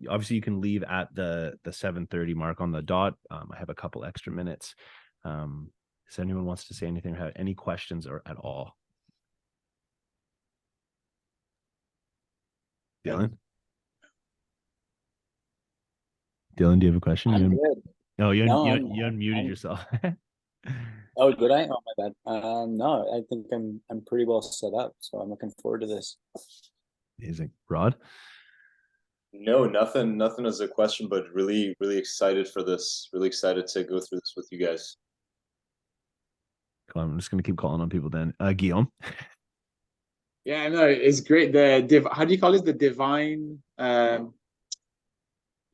obviously you can leave at the 7:30 mark on the dot. I have a couple extra minutes. If anyone wants to say anything or have any questions or at all? Dylan, do you have a question? No, you unmuted yourself. Oh, did I? Oh, my bad. No, I think I'm pretty well set up, so I'm looking forward to this. Amazing. Rod? No, nothing as a question, but really excited for this. Really excited to go through this with you guys. Come on, I'm just gonna keep calling on people then. Guillaume? Yeah, I know, it's great. How do you call it? The divine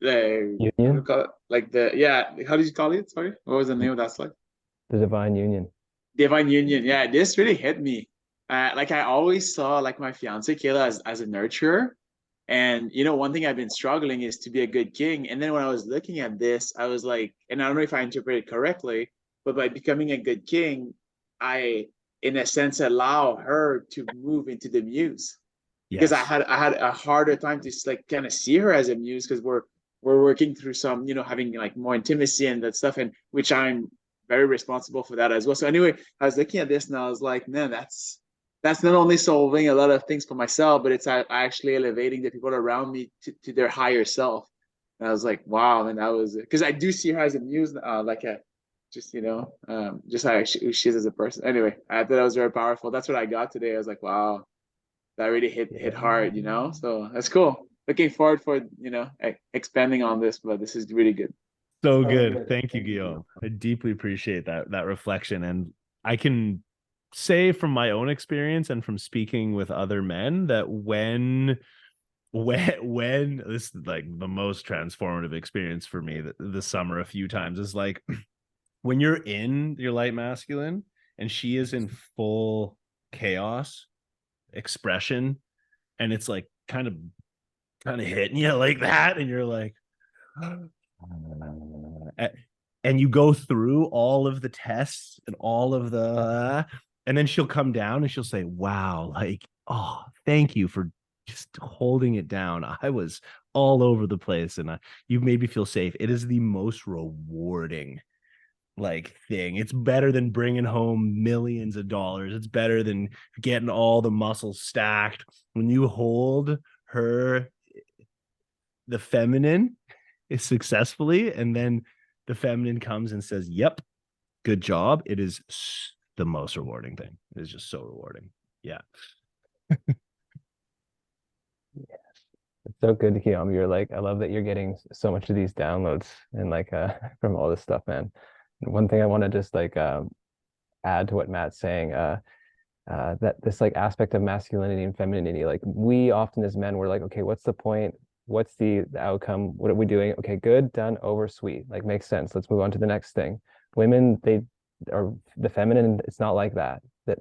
Union? How did you call it? Sorry, what was the name of that slide? The divine union. Divine union. Yeah, this really hit me. Like I always saw like my fiance Kayla as a nurturer. And you know, one thing I've been struggling is to be a good king. And then when I was looking at this, I was like, and I don't know if I interpreted correctly, but by becoming a good king, I in a sense allow her to move into the muse. Because Yes. I had a harder time to like kind of see her as a muse, because we're working through some, you know, having like more intimacy and that stuff, and which I'm very responsible for that as well. So anyway, I was looking at this and I was like, man, that's not only solving a lot of things for myself, but it's actually elevating the people around me to their higher self. And I was like, wow, and that was it. Because I do see her as a muse, like a just, you know, just how she is as a person. Anyway, I thought that was very powerful. That's what I got today. I was like, wow, that really hit hard, you know? So that's cool. Looking forward for, you know, expanding on this, but this is really good. So good. Thank you, Guillaume. I deeply appreciate that reflection. And I can say from my own experience and from speaking with other men that when this is like the most transformative experience for me this summer a few times is like when you're in your light masculine and she is in full chaos expression, and it's like kind of hitting you like that, and you're like and you go through all of the tests and all of the and then she'll come down and she'll say, wow, like, oh, thank you for just holding it down. I was all over the place and you made me feel safe. It is the most rewarding like thing. It's better than bringing home millions of dollars. It's better than getting all the muscles stacked. When you hold her, the feminine is successfully, and then the feminine comes and says, yep, good job. It is the most rewarding thing. It is just so rewarding. Yeah. It's so good to hear. You're like, I love that you're getting so much of these downloads and like from all this stuff, man. And one thing I want to just like add to what Matt's saying, that this like aspect of masculinity and femininity, like we often as men, we're like, okay, what's the point? What's the outcome? What are we doing? Okay, good, done, over, sweet. Like makes sense. Let's move on to the next thing. Women, they are the feminine. It's not like that. that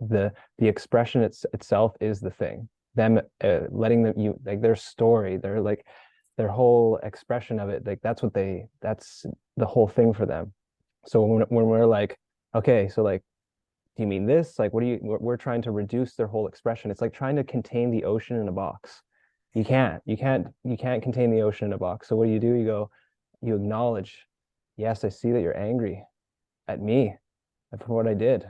the expression itself is the thing. Them letting them, you like their story, their whole expression of it, like that's the whole thing for them. So when we're like, okay, so like, do you mean this? Like, what do you, we're trying to reduce their whole expression. It's like trying to contain the ocean in a box. You can't contain the ocean in a box. So what do? You acknowledge, yes, I see that you're angry at me for what I did.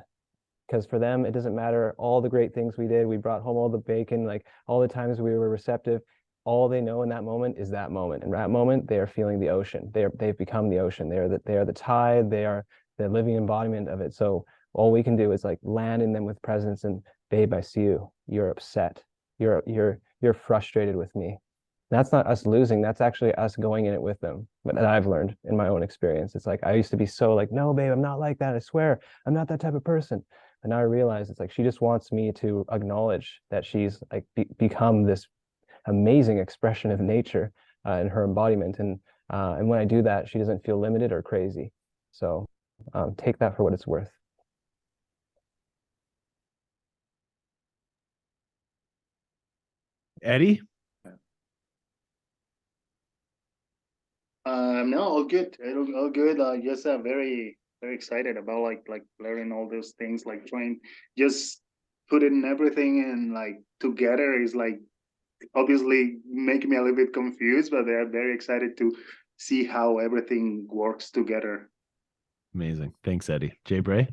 Because for them, it doesn't matter all the great things we did. We brought home all the bacon, like all the times we were receptive. All they know in that moment is that moment. And that moment, they are feeling the ocean. They've become the ocean. They are the tide. They are the living embodiment of it. So all we can do is like land in them with presence and, babe, I see you. You're upset. You're frustrated with me. That's not us losing. That's actually us going in it with them. But that I've learned in my own experience. It's like I used to be so like, no, babe, I'm not like that. I swear, I'm not that type of person. And now I realize it's like she just wants me to acknowledge that she's like become this amazing expression of nature in her embodiment. And when I do that, she doesn't feel limited or crazy. So take that for what it's worth. Eddie? No, all good. All good. Just very very excited about like learning all those things, like trying just putting everything and like together is like obviously making me a little bit confused, but they're very excited to see how everything works together. Amazing. Thanks, Eddie. Jay Bray?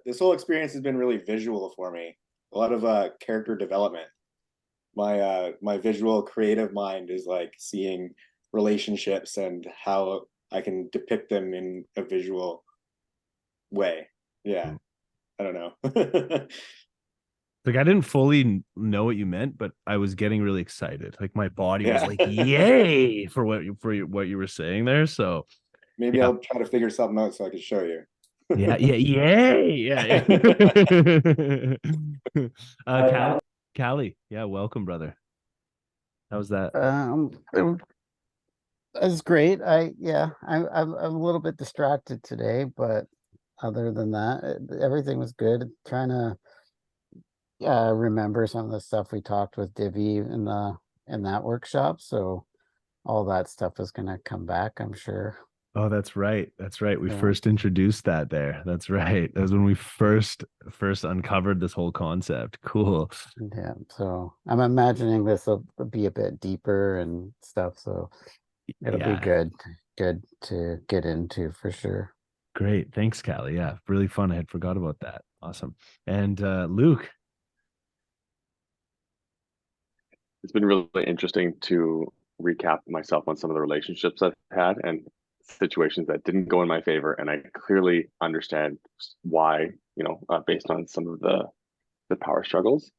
This whole experience has been really visual for me. A lot of character development. My visual creative mind is like seeing relationships and how I can depict them in a visual way. Yeah. I don't know. Like I didn't fully know what you meant, but I was getting really excited. Like my body was like, "Yay!" for what you were saying there. So maybe I'll try to figure something out so I can show you. Yeah. Callie, yeah, welcome, brother. How was that? It's great. I'm a little bit distracted today, but other than that, everything was good. Trying to remember some of the stuff we talked with Divi in that workshop. So all that stuff is gonna come back, I'm sure. Oh, that's right. We first introduced that there. That's right. That was when we first uncovered this whole concept. Cool. Yeah. So I'm imagining this will be a bit deeper and stuff. So it'll be good to get into for sure. Great. Thanks, Callie. Yeah, really fun. I had forgot about that. Awesome. And Luke. It's been really interesting to recap myself on some of the relationships I've had and situations that didn't go in my favor, and I clearly understand why, based on some of the power struggles.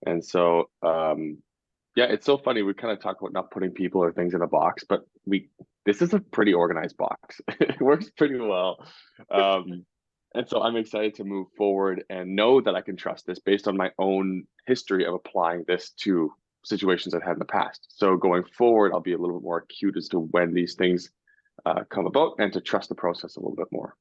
And so yeah, it's so funny, we kind of talk about not putting people or things in a box, but this is a pretty organized box. It works pretty well. And so I'm excited to move forward and know that I can trust this based on my own history of applying this to situations I've had in the past. So going forward, I'll be a little bit more acute as to when these things come about, and to trust the process a little bit more.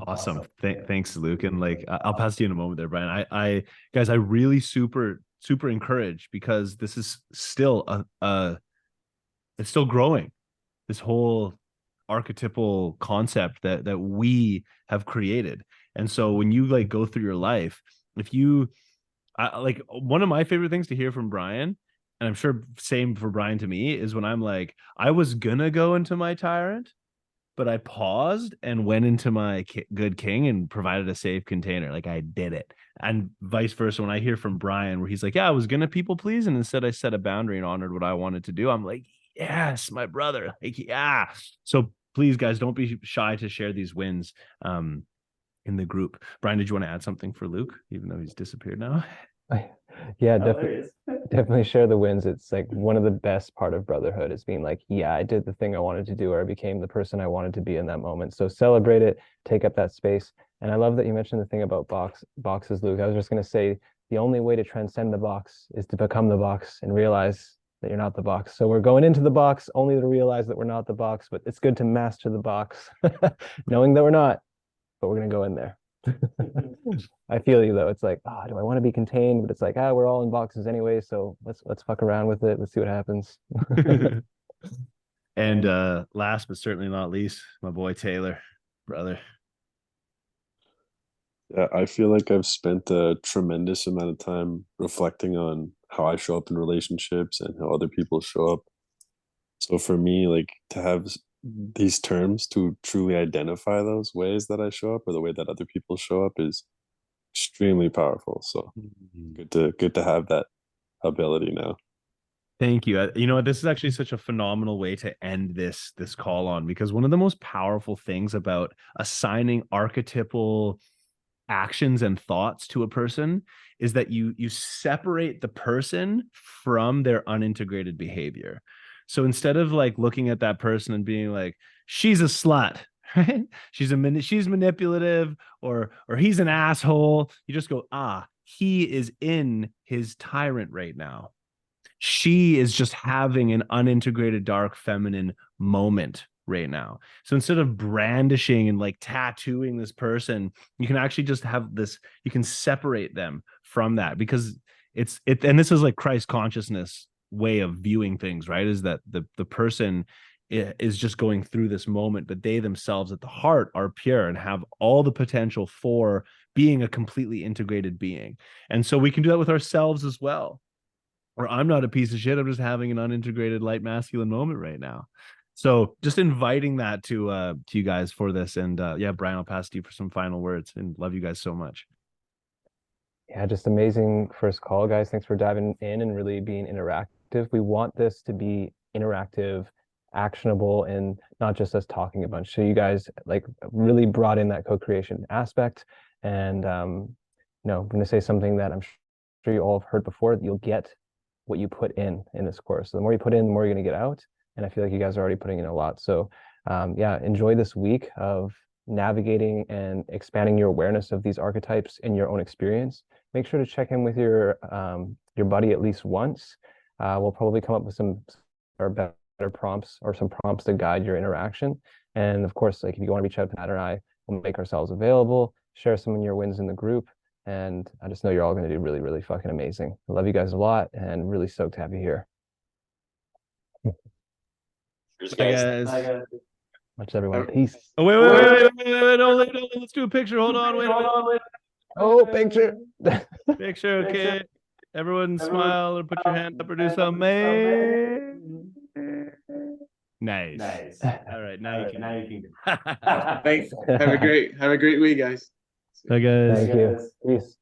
Awesome. Thanks, Luke. And like, I'll pass to you in a moment there, Brian. I guys, I really super encouraged, because this is still it's still growing. This whole archetypal concept that we have created. And so when you like go through your life, if you like, one of my favorite things to hear from Brian, and I'm sure same for Brian to me, is when I'm like, I was gonna go into my tyrant, but I paused and went into my good king and provided a safe container. Like I did it. And vice versa. When I hear from Brian, where he's like, yeah, I was going to people please, and instead I set a boundary and honored what I wanted to do, I'm like, yes, my brother. Like, yeah. So please, guys, don't be shy to share these wins in the group. Brian, did you want to add something for Luke, even though he's disappeared now? Yeah, definitely share the wins. It's like one of the best part of brotherhood is being like, yeah, I did the thing I wanted to do, or I became the person I wanted to be in that moment. So celebrate it, take up that space. And I love that you mentioned the thing about boxes, Luke. I was just going to say, the only way to transcend the box is to become the box and realize that you're not the box. So we're going into the box only to realize that we're not the box, but it's good to master the box, knowing that we're not. but we're gonna go in there. I feel you though. It's like, oh, do I want to be contained? But it's like, we're all in boxes anyway, so let's fuck around with it. Let's see what happens. And last but certainly not least, my boy Taylor, brother. Yeah, I feel like I've spent a tremendous amount of time reflecting on how I show up in relationships and how other people show up. So for me, like to have these terms to truly identify those ways that I show up or the way that other people show up is extremely powerful. So good to have that ability now. Thank you. You know what? This is actually such a phenomenal way to end this call on, because one of the most powerful things about assigning archetypal actions and thoughts to a person is that you separate the person from their unintegrated behavior. So instead of like looking at that person and being like, she's a slut, right? She's manipulative, or he's an asshole. You just go, he is in his tyrant right now. She is just having an unintegrated dark feminine moment right now. So instead of brandishing and like tattooing this person, you can actually just have this, you can separate them from that, because and this is like Christ consciousness way of viewing things, right? Is that the person is just going through this moment, but they themselves at the heart are pure and have all the potential for being a completely integrated being. And so we can do that with ourselves as well. Or I'm not a piece of shit. I'm just having an unintegrated light masculine moment right now. So just inviting that to you guys for this. And yeah, Brian, I'll pass to you for some final words, and love you guys so much. Yeah, just amazing first call, guys. Thanks for diving in and really being interactive. We want this to be interactive, actionable, and not just us talking a bunch. So you guys like really brought in that co-creation aspect. And I'm going to say something that I'm sure you all have heard before, that you'll get what you put in this course. So the more you put in, the more you're going to get out. And I feel like you guys are already putting in a lot. So yeah, enjoy this week of navigating and expanding your awareness of these archetypes in your own experience. Make sure to check in with your buddy at least once. We'll probably come up with some better prompts, or some prompts to guide your interaction. And of course, like if you want to reach out to Matt or I, we'll make ourselves available, share some of your wins in the group. And I just know you're all going to do really, really fucking amazing. I love you guys a lot, and really stoked to have you here. Cheers, guys. Bye, guys. Much everyone. Peace. Oh, wait. Don't, let's do a picture. Hold on. Wait. Oh, picture. Picture. Okay. Everyone smile or put your hand up or do something. Nice. All right. Now you can. Thanks. Have a great week, guys. Bye, guys. Thank you. Peace.